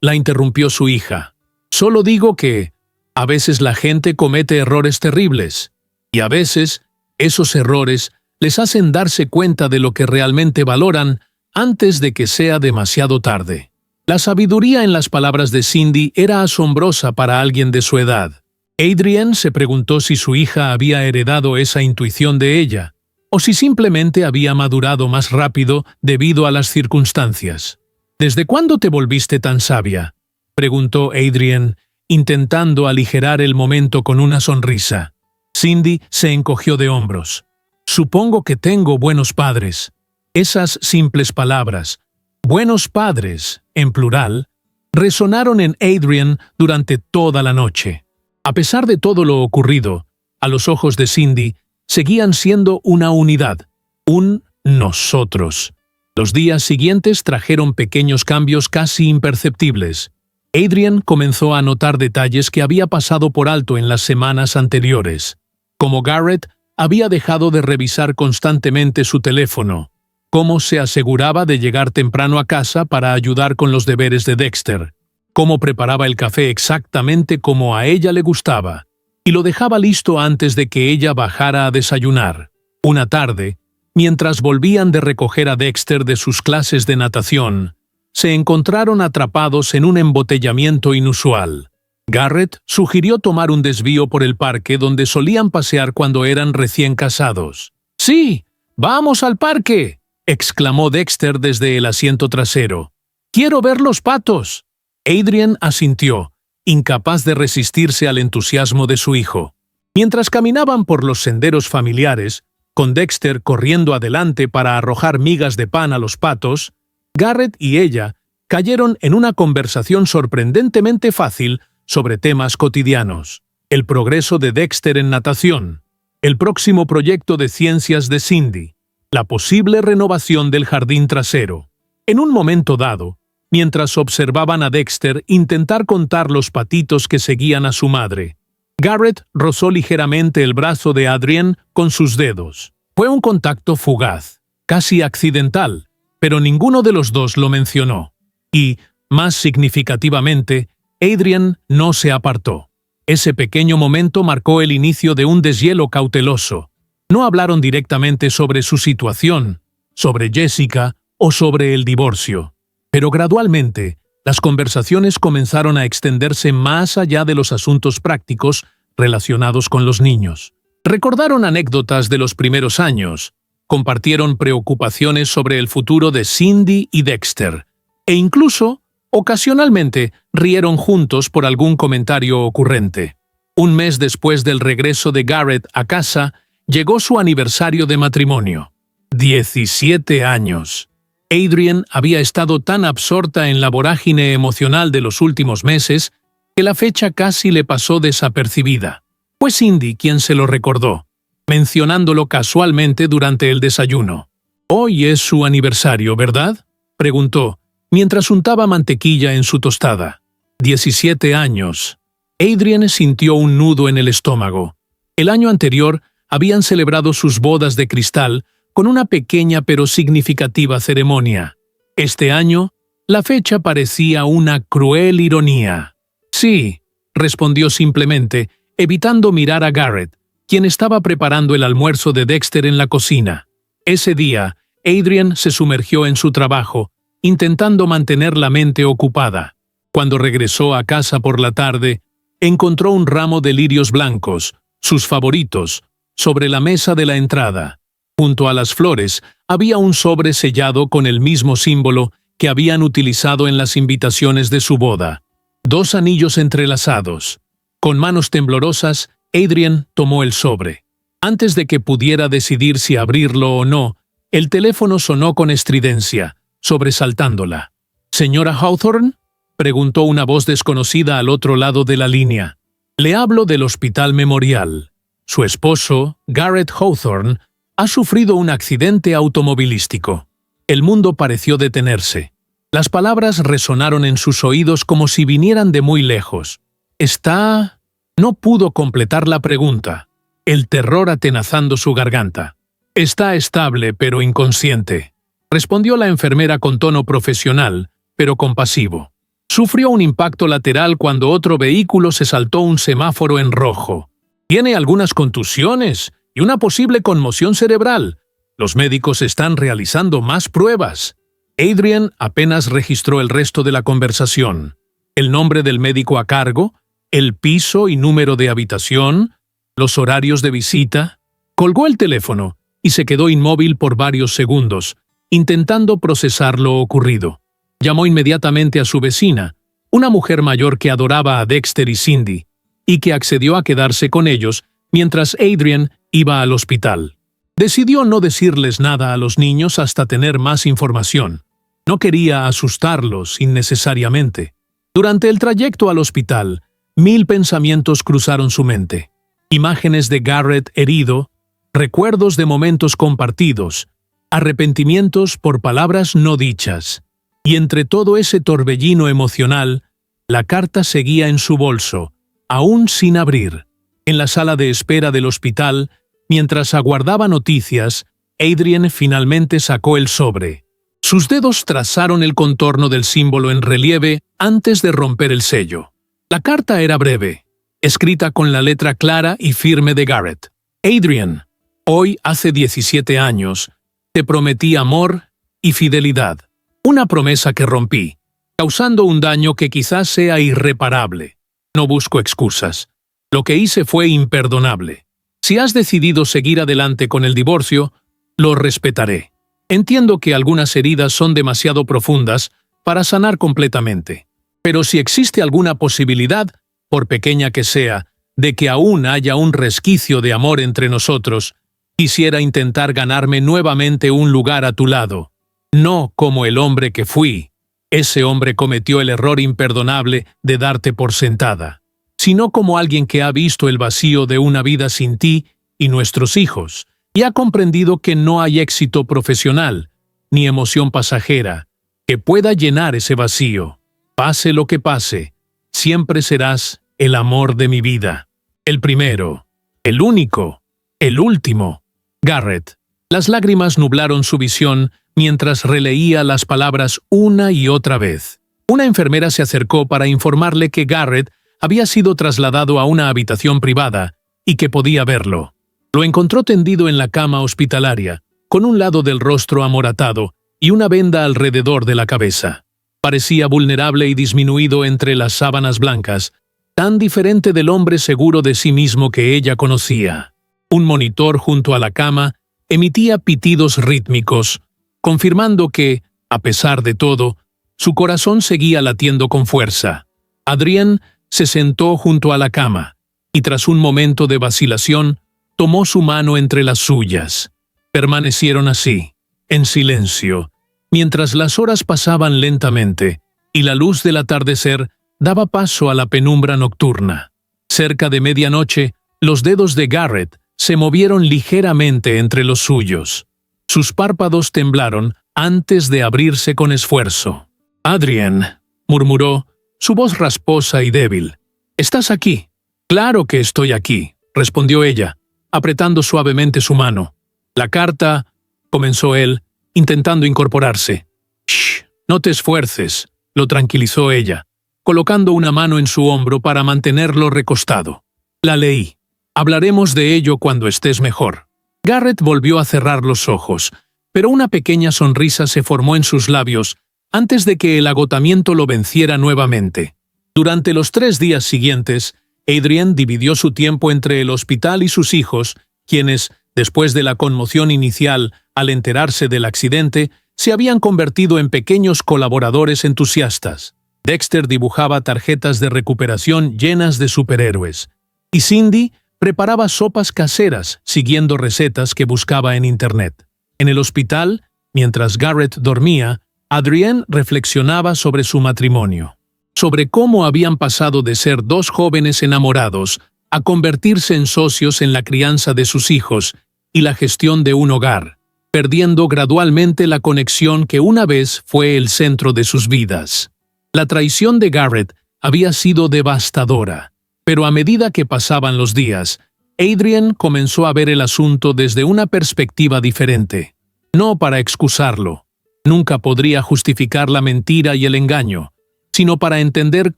la interrumpió su hija. «Solo digo que a veces la gente comete errores terribles, y a veces esos errores les hacen darse cuenta de lo que realmente valoran antes de que sea demasiado tarde». La sabiduría en las palabras de Cindy era asombrosa para alguien de su edad. Adrian se preguntó si su hija había heredado esa intuición de ella, o si simplemente había madurado más rápido debido a las circunstancias. «¿Desde cuándo te volviste tan sabia?», preguntó Adrian, intentando aligerar el momento con una sonrisa. Cindy se encogió de hombros. «Supongo que tengo buenos padres». Esas simples palabras, buenos padres, en plural, resonaron en Adrian durante toda la noche. A pesar de todo lo ocurrido, a los ojos de Cindy, seguían siendo una unidad, un nosotros. Los días siguientes trajeron pequeños cambios casi imperceptibles. Adrian comenzó a notar detalles que había pasado por alto en las semanas anteriores, como Garrett había dejado de revisar constantemente su teléfono, cómo se aseguraba de llegar temprano a casa para ayudar con los deberes de Dexter, cómo preparaba el café exactamente como a ella le gustaba, y lo dejaba listo antes de que ella bajara a desayunar. Una tarde, mientras volvían de recoger a Dexter de sus clases de natación, se encontraron atrapados en un embotellamiento inusual. Garrett sugirió tomar un desvío por el parque donde solían pasear cuando eran recién casados. «¡Sí! ¡Vamos al parque!», exclamó Dexter desde el asiento trasero. «¡Quiero ver los patos!». Adrian asintió, incapaz de resistirse al entusiasmo de su hijo. Mientras caminaban por los senderos familiares, con Dexter corriendo adelante para arrojar migas de pan a los patos, Garrett y ella cayeron en una conversación sorprendentemente fácil sobre temas cotidianos: el progreso de Dexter en natación, el próximo proyecto de ciencias de Cindy, la posible renovación del jardín trasero. En un momento dado, mientras observaban a Dexter intentar contar los patitos que seguían a su madre, Garrett rozó ligeramente el brazo de Adrian con sus dedos. Fue un contacto fugaz, casi accidental, pero ninguno de los dos lo mencionó. Y, más significativamente, Adrian no se apartó. Ese pequeño momento marcó el inicio de un deshielo cauteloso. No hablaron directamente sobre su situación, sobre Jessica o sobre el divorcio. Pero gradualmente, las conversaciones comenzaron a extenderse más allá de los asuntos prácticos relacionados con los niños. Recordaron anécdotas de los primeros años, compartieron preocupaciones sobre el futuro de Cindy y Dexter, e incluso, ocasionalmente, rieron juntos por algún comentario ocurrente. Un mes después del regreso de Garrett a casa, llegó su aniversario de matrimonio. 17 años. Adrian había estado tan absorta en la vorágine emocional de los últimos meses que la fecha casi le pasó desapercibida. Fue Cindy quien se lo recordó, mencionándolo casualmente durante el desayuno. «Hoy es su aniversario, ¿verdad?», preguntó, mientras untaba mantequilla en su tostada. 17 años. Adrian sintió un nudo en el estómago. El año anterior habían celebrado sus bodas de cristal con una pequeña pero significativa ceremonia. Este año, la fecha parecía una cruel ironía. «Sí», respondió simplemente, evitando mirar a Garrett, quien estaba preparando el almuerzo de Dexter en la cocina. Ese día, Adrian se sumergió en su trabajo, intentando mantener la mente ocupada. Cuando regresó a casa por la tarde, encontró un ramo de lirios blancos, sus favoritos, sobre la mesa de la entrada. Junto a las flores había un sobre sellado con el mismo símbolo que habían utilizado en las invitaciones de su boda: 2 anillos entrelazados. Con manos temblorosas, Adrian tomó el sobre. Antes de que pudiera decidir si abrirlo o no, el teléfono sonó con estridencia, sobresaltándola. «¿Señora Hawthorne?», preguntó una voz desconocida al otro lado de la línea. «Le hablo del Hospital Memorial. Su esposo, Garrett Hawthorne, ha sufrido un accidente automovilístico». El mundo pareció detenerse. Las palabras resonaron en sus oídos como si vinieran de muy lejos. «¿Está...?» No pudo completar la pregunta, el terror atenazando su garganta. «Está estable, pero inconsciente», respondió la enfermera con tono profesional, pero compasivo. «Sufrió un impacto lateral cuando otro vehículo se saltó un semáforo en rojo. Tiene algunas contusiones y una posible conmoción cerebral. Los médicos están realizando más pruebas». Adrian apenas registró el resto de la conversación. El nombre del médico a cargo, el piso y número de habitación, los horarios de visita. Colgó el teléfono y se quedó inmóvil por varios segundos, intentando procesar lo ocurrido. Llamó inmediatamente a su vecina, una mujer mayor que adoraba a Dexter y Cindy, y que accedió a quedarse con ellos mientras Adrian iba al hospital. Decidió no decirles nada a los niños hasta tener más información. No quería asustarlos innecesariamente. Durante el trayecto al hospital, 1000 pensamientos cruzaron su mente. Imágenes de Garrett herido, recuerdos de momentos compartidos, arrepentimientos por palabras no dichas. Y entre todo ese torbellino emocional, La carta seguía en su bolso, aún sin abrir. En la sala de espera del hospital, mientras aguardaba noticias, Adrian finalmente sacó el sobre. Sus dedos trazaron el contorno del símbolo en relieve antes de romper el sello. La carta era breve, escrita con la letra clara y firme de Garrett. Adrian, hoy hace 17 años, te prometí amor y fidelidad. Una promesa que rompí, causando un daño que quizás sea irreparable. No busco excusas. Lo que hice fue imperdonable. Si has decidido seguir adelante con el divorcio, lo respetaré. Entiendo que algunas heridas son demasiado profundas para sanar completamente. Pero si existe alguna posibilidad, por pequeña que sea, de que aún haya un resquicio de amor entre nosotros, quisiera intentar ganarme nuevamente un lugar a tu lado. No como el hombre que fui. Ese hombre cometió el error imperdonable de darte por sentada, sino como alguien que ha visto el vacío de una vida sin ti y nuestros hijos, y ha comprendido que no hay éxito profesional, ni emoción pasajera, que pueda llenar ese vacío. Pase lo que pase, siempre serás el amor de mi vida. El primero, el único, el último. Garrett. Las lágrimas nublaron su visión mientras releía las palabras una y otra vez. Una enfermera se acercó para informarle que Garrett había sido trasladado a una habitación privada y que podía verlo. Lo encontró tendido en la cama hospitalaria, con un lado del rostro amoratado y una venda alrededor de la cabeza. Parecía vulnerable y disminuido entre las sábanas blancas, tan diferente del hombre seguro de sí mismo que ella conocía. Un monitor junto a la cama emitía pitidos rítmicos, confirmando que, a pesar de todo, su corazón seguía latiendo con fuerza. Adrian se sentó junto a la cama y tras un momento de vacilación, tomó su mano entre las suyas. Permanecieron así, en silencio, mientras las horas pasaban lentamente y la luz del atardecer daba paso a la penumbra nocturna. Cerca de medianoche, los dedos de Garrett se movieron ligeramente entre los suyos. Sus párpados temblaron antes de abrirse con esfuerzo. «Adrian», murmuró, su voz rasposa y débil. «¿Estás aquí?» «Claro que estoy aquí», respondió ella, apretando suavemente su mano. «La carta», comenzó él, intentando incorporarse. «Shh, no te esfuerces», lo tranquilizó ella, colocando una mano en su hombro para mantenerlo recostado. «La leí. Hablaremos de ello cuando estés mejor». Garrett volvió a cerrar los ojos, pero una pequeña sonrisa se formó en sus labios antes de que el agotamiento lo venciera nuevamente. Durante los 3 días siguientes, Adrian dividió su tiempo entre el hospital y sus hijos, quienes, después de la conmoción inicial al enterarse del accidente, se habían convertido en pequeños colaboradores entusiastas. Dexter dibujaba tarjetas de recuperación llenas de superhéroes, y Cindy preparaba sopas caseras siguiendo recetas que buscaba en Internet. En el hospital, mientras Garrett dormía, Adrian reflexionaba sobre su matrimonio, sobre cómo habían pasado de ser 2 jóvenes enamorados a convertirse en socios en la crianza de sus hijos y la gestión de un hogar, perdiendo gradualmente la conexión que una vez fue el centro de sus vidas. La traición de Garrett había sido devastadora, pero a medida que pasaban los días, Adrian comenzó a ver el asunto desde una perspectiva diferente. No para excusarlo, nunca podría justificar la mentira y el engaño, sino para entender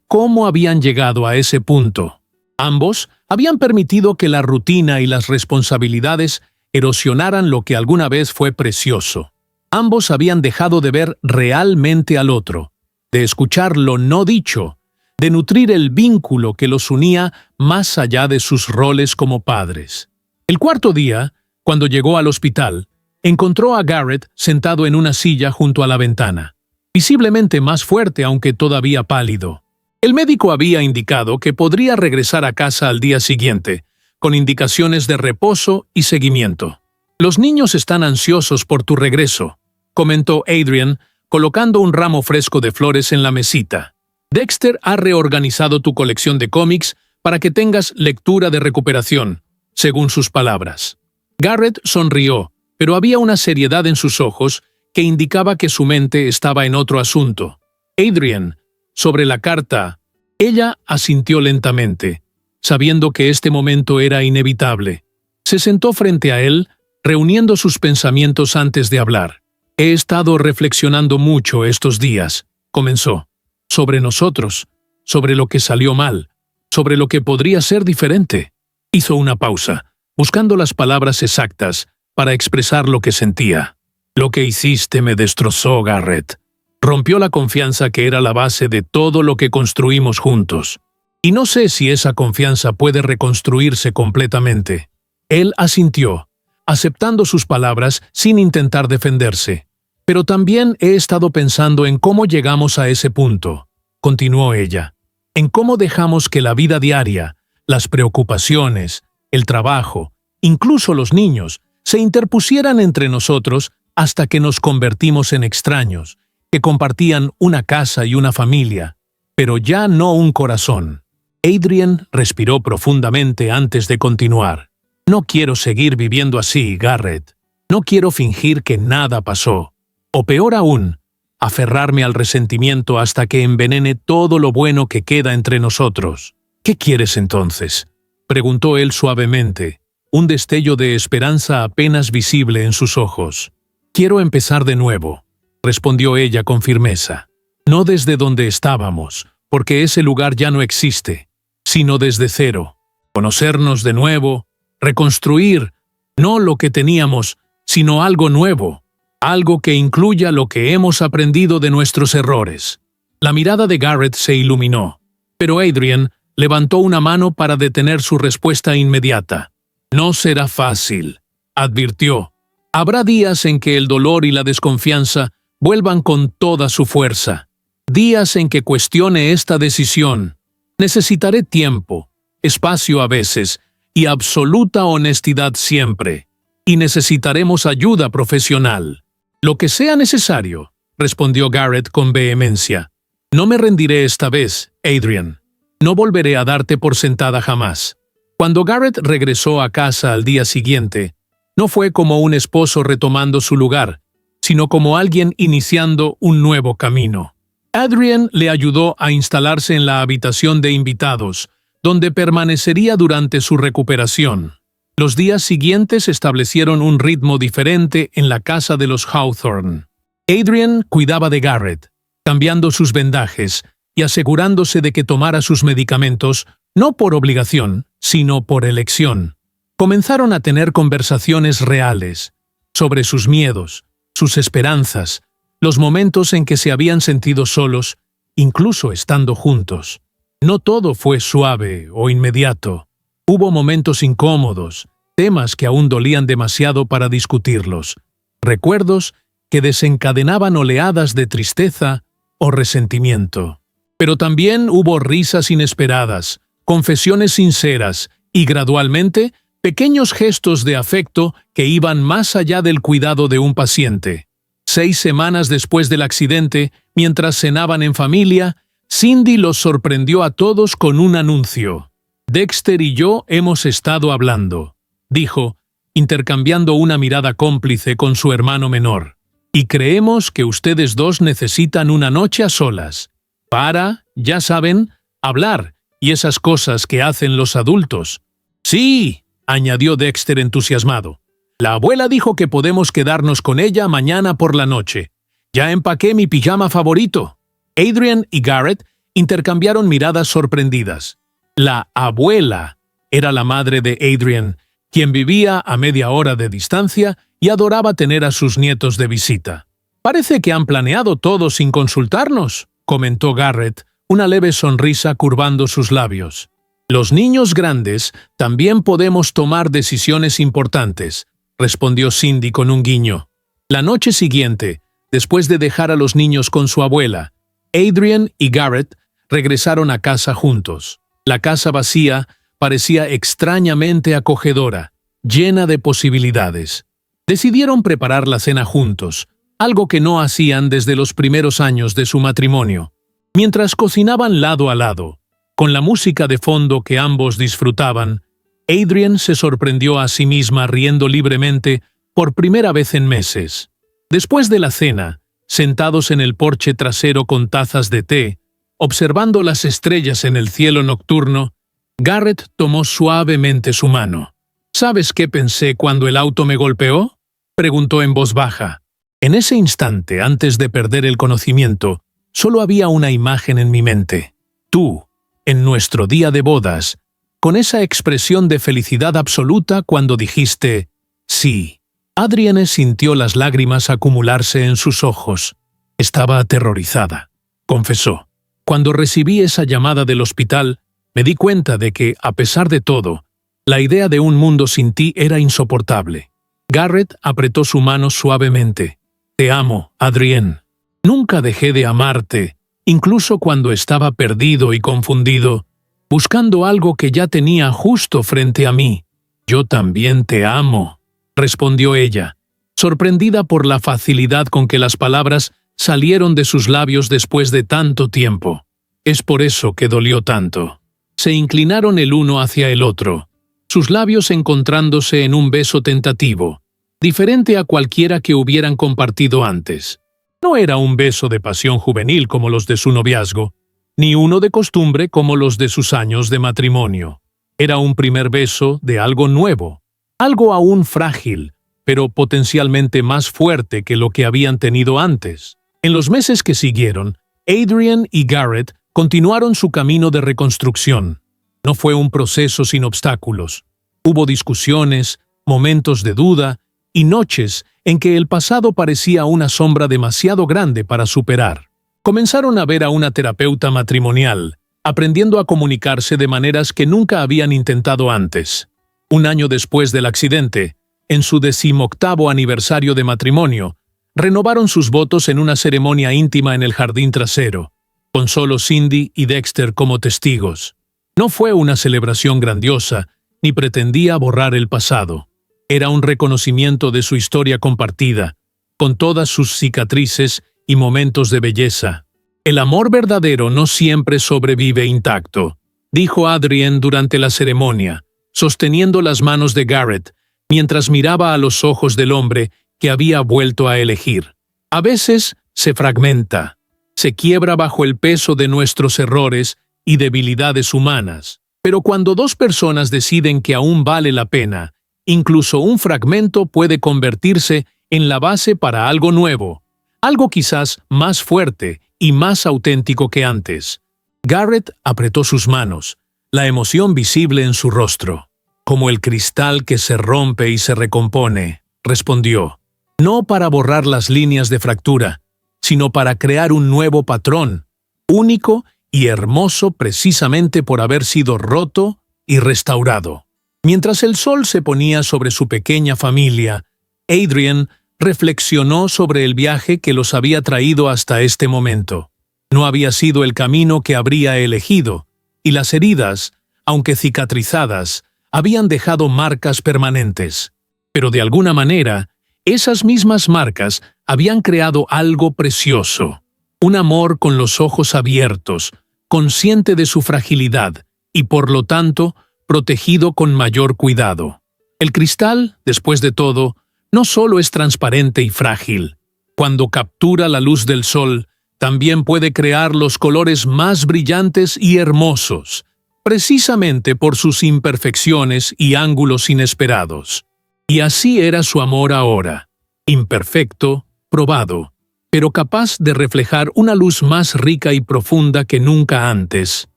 cómo habían llegado a ese punto. Ambos habían permitido que la rutina y las responsabilidades erosionaran lo que alguna vez fue precioso. Ambos habían dejado de ver realmente al otro, de escuchar lo no dicho, de nutrir el vínculo que los unía más allá de sus roles como padres. El 4.º día, cuando llegó al hospital, encontró a Garrett sentado en una silla junto a la ventana, visiblemente más fuerte aunque todavía pálido. El médico había indicado que podría regresar a casa al día siguiente, con indicaciones de reposo y seguimiento. «Los niños están ansiosos por tu regreso», comentó Adrian, colocando un ramo fresco de flores en la mesita. «Dexter ha reorganizado tu colección de cómics para que tengas lectura de recuperación», según sus palabras. Garrett sonrió, pero había una seriedad en sus ojos que indicaba que su mente estaba en otro asunto. «Adrian, sobre la carta», Ella asintió lentamente, sabiendo que este momento era inevitable. Se sentó frente a él, reuniendo sus pensamientos antes de hablar. «He estado reflexionando mucho estos días», comenzó, «sobre nosotros, sobre lo que salió mal, sobre lo que podría ser diferente». Hizo una pausa, buscando las palabras exactas para expresar lo que sentía. «Lo que hiciste me destrozó, Garrett. Rompió la confianza que era la base de todo lo que construimos juntos. Y no sé si esa confianza puede reconstruirse completamente». Él asintió, aceptando sus palabras sin intentar defenderse. «Pero también he estado pensando en cómo llegamos a ese punto», continuó ella, «en cómo dejamos que la vida diaria, las preocupaciones, el trabajo, incluso los niños, se interpusieran entre nosotros hasta que nos convertimos en extraños, que compartían una casa y una familia, pero ya no un corazón». Adrian respiró profundamente antes de continuar. «No quiero seguir viviendo así, Garrett. No quiero fingir que nada pasó. O peor aún, aferrarme al resentimiento hasta que envenene todo lo bueno que queda entre nosotros». «¿Qué quieres entonces?», preguntó él suavemente, un destello de esperanza apenas visible en sus ojos. «Quiero empezar de nuevo», respondió ella con firmeza. «No desde donde estábamos, porque ese lugar ya no existe, sino desde cero. Conocernos de nuevo, reconstruir, no lo que teníamos, sino algo nuevo, algo que incluya lo que hemos aprendido de nuestros errores». La mirada de Garrett se iluminó, pero Adrian levantó una mano para detener su respuesta inmediata. «No será fácil», advirtió. «Habrá días en que el dolor y la desconfianza vuelvan con toda su fuerza. Días en que cuestione esta decisión. Necesitaré tiempo, espacio a veces, y absoluta honestidad siempre. Y necesitaremos ayuda profesional». «Lo que sea necesario», respondió Garrett con vehemencia. «No me rendiré esta vez, Adrian. No volveré a darte por sentada jamás». Cuando Garrett regresó a casa al día siguiente, no fue como un esposo retomando su lugar, sino como alguien iniciando un nuevo camino. Adrian le ayudó a instalarse en la habitación de invitados, donde permanecería durante su recuperación. Los días siguientes establecieron un ritmo diferente en la casa de los Hawthorne. Adrian cuidaba de Garrett, cambiando sus vendajes y asegurándose de que tomara sus medicamentos, no por obligación, sino por elección. Comenzaron a tener conversaciones reales sobre sus miedos, sus esperanzas, los momentos en que se habían sentido solos, incluso estando juntos. No todo fue suave o inmediato. Hubo momentos incómodos, temas que aún dolían demasiado para discutirlos, recuerdos que desencadenaban oleadas de tristeza o resentimiento. Pero también hubo risas inesperadas, confesiones sinceras y, gradualmente, pequeños gestos de afecto que iban más allá del cuidado de un paciente. 6 semanas después del accidente, mientras cenaban en familia, Cindy los sorprendió a todos con un anuncio. «Dexter y yo hemos estado hablando», dijo, intercambiando una mirada cómplice con su hermano menor. «Y creemos que ustedes dos necesitan una noche a solas, para, ya saben, hablar y esas cosas que hacen los adultos». «Sí», añadió Dexter entusiasmado. «La abuela dijo que podemos quedarnos con ella mañana por la noche. Ya empaqué mi pijama favorito». Adrian y Garrett intercambiaron miradas sorprendidas. La abuela era la madre de Adrian, quien vivía a media hora de distancia y adoraba tener a sus nietos de visita. «Parece que han planeado todo sin consultarnos», comentó Garrett, una leve sonrisa curvando sus labios. «Los niños grandes también podemos tomar decisiones importantes», respondió Cindy con un guiño. La noche siguiente, después de dejar a los niños con su abuela, Adrian y Garrett regresaron a casa juntos. La casa vacía parecía extrañamente acogedora, llena de posibilidades. Decidieron preparar la cena juntos, algo que no hacían desde los primeros años de su matrimonio. Mientras cocinaban lado a lado, con la música de fondo que ambos disfrutaban, Adrian se sorprendió a sí misma riendo libremente por primera vez en meses. Después de la cena, sentados en el porche trasero con tazas de té, Observando las estrellas en el cielo nocturno, Garrett tomó suavemente su mano. ¿Sabes qué pensé cuando el auto me golpeó?, preguntó en voz baja. En ese instante, antes de perder el conocimiento, solo había una imagen en mi mente. Tú, en nuestro día de bodas, con esa expresión de felicidad absoluta cuando dijiste «sí». Adrienne sintió las lágrimas acumularse en sus ojos. Estaba aterrorizada, confesó. Cuando recibí esa llamada del hospital, me di cuenta de que, a pesar de todo, la idea de un mundo sin ti era insoportable. Garrett apretó su mano suavemente. «Te amo, Adrienne. Nunca dejé de amarte, incluso cuando estaba perdido y confundido, buscando algo que ya tenía justo frente a mí. Yo también te amo», respondió ella, sorprendida por la facilidad con que las palabras salieron de sus labios después de tanto tiempo. Es por eso que dolió tanto. Se inclinaron el uno hacia el otro, sus labios encontrándose en un beso tentativo, diferente a cualquiera que hubieran compartido antes. No era un beso de pasión juvenil como los de su noviazgo, ni uno de costumbre como los de sus años de matrimonio. Era un primer beso de algo nuevo, algo aún frágil, pero potencialmente más fuerte que lo que habían tenido antes. En los meses que siguieron, Adrienne y Garrett continuaron su camino de reconstrucción. No fue un proceso sin obstáculos. Hubo discusiones, momentos de duda y noches en que el pasado parecía una sombra demasiado grande para superar. Comenzaron a ver a una terapeuta matrimonial, aprendiendo a comunicarse de maneras que nunca habían intentado antes. Un año después del accidente, en su 18º aniversario de matrimonio, renovaron sus votos en una ceremonia íntima en el jardín trasero, con solo Cindy y Dexter como testigos. No fue una celebración grandiosa, ni pretendía borrar el pasado. Era un reconocimiento de su historia compartida, con todas sus cicatrices y momentos de belleza. El amor verdadero no siempre sobrevive intacto, dijo Adrienne durante la ceremonia, sosteniendo las manos de Garrett, mientras miraba a los ojos del hombre que había vuelto a elegir. A veces se fragmenta, se quiebra bajo el peso de nuestros errores y debilidades humanas, pero cuando dos personas deciden que aún vale la pena, incluso un fragmento puede convertirse en la base para algo nuevo, algo quizás más fuerte y más auténtico que antes. Garrett apretó sus manos, la emoción visible en su rostro. «Como el cristal que se rompe y se recompone», respondió, «no para borrar las líneas de fractura, sino para crear un nuevo patrón, único y hermoso precisamente por haber sido roto y restaurado». Mientras el sol se ponía sobre su pequeña familia, Adrienne reflexionó sobre el viaje que los había traído hasta este momento. No había sido el camino que habría elegido, y las heridas, aunque cicatrizadas, habían dejado marcas permanentes. Pero de alguna manera, esas mismas marcas habían creado algo precioso. Un amor con los ojos abiertos, consciente de su fragilidad, y por lo tanto, protegido con mayor cuidado. El cristal, después de todo, no solo es transparente y frágil. Cuando captura la luz del sol, también puede crear los colores más brillantes y hermosos, precisamente por sus imperfecciones y ángulos inesperados. Y así era su amor ahora, imperfecto, probado, pero capaz de reflejar una luz más rica y profunda que nunca antes.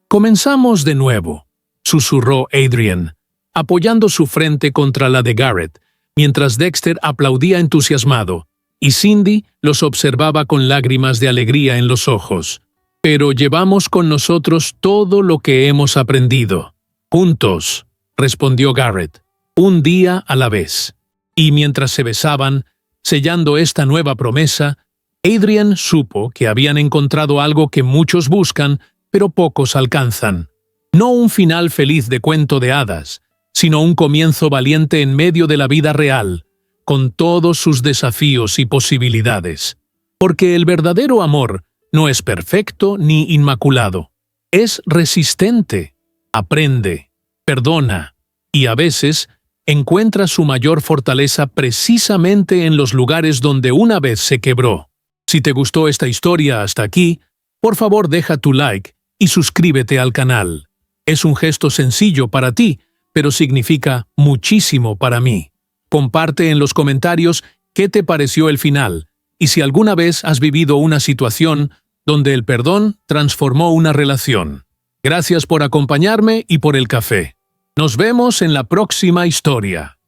«Comenzamos de nuevo», susurró Adrienne, apoyando su frente contra la de Garrett, mientras Dexter aplaudía entusiasmado, y Cindy los observaba con lágrimas de alegría en los ojos. «Pero llevamos con nosotros todo lo que hemos aprendido. Juntos», respondió Garrett, «un día a la vez». Y mientras se besaban, sellando esta nueva promesa, Adrienne supo que habían encontrado algo que muchos buscan, pero pocos alcanzan. No un final feliz de cuento de hadas, sino un comienzo valiente en medio de la vida real, con todos sus desafíos y posibilidades. Porque el verdadero amor no es perfecto ni inmaculado. Es resistente, aprende, perdona, y a veces encuentra su mayor fortaleza precisamente en los lugares donde una vez se quebró. Si te gustó esta historia hasta aquí, Por favor, deja tu like y suscríbete al canal. Es un gesto sencillo para ti, pero significa muchísimo para mí. Comparte en los comentarios qué te pareció el final y si alguna vez has vivido una situación donde el perdón transformó una relación. Gracias por acompañarme y por el café. Nos vemos en la próxima historia.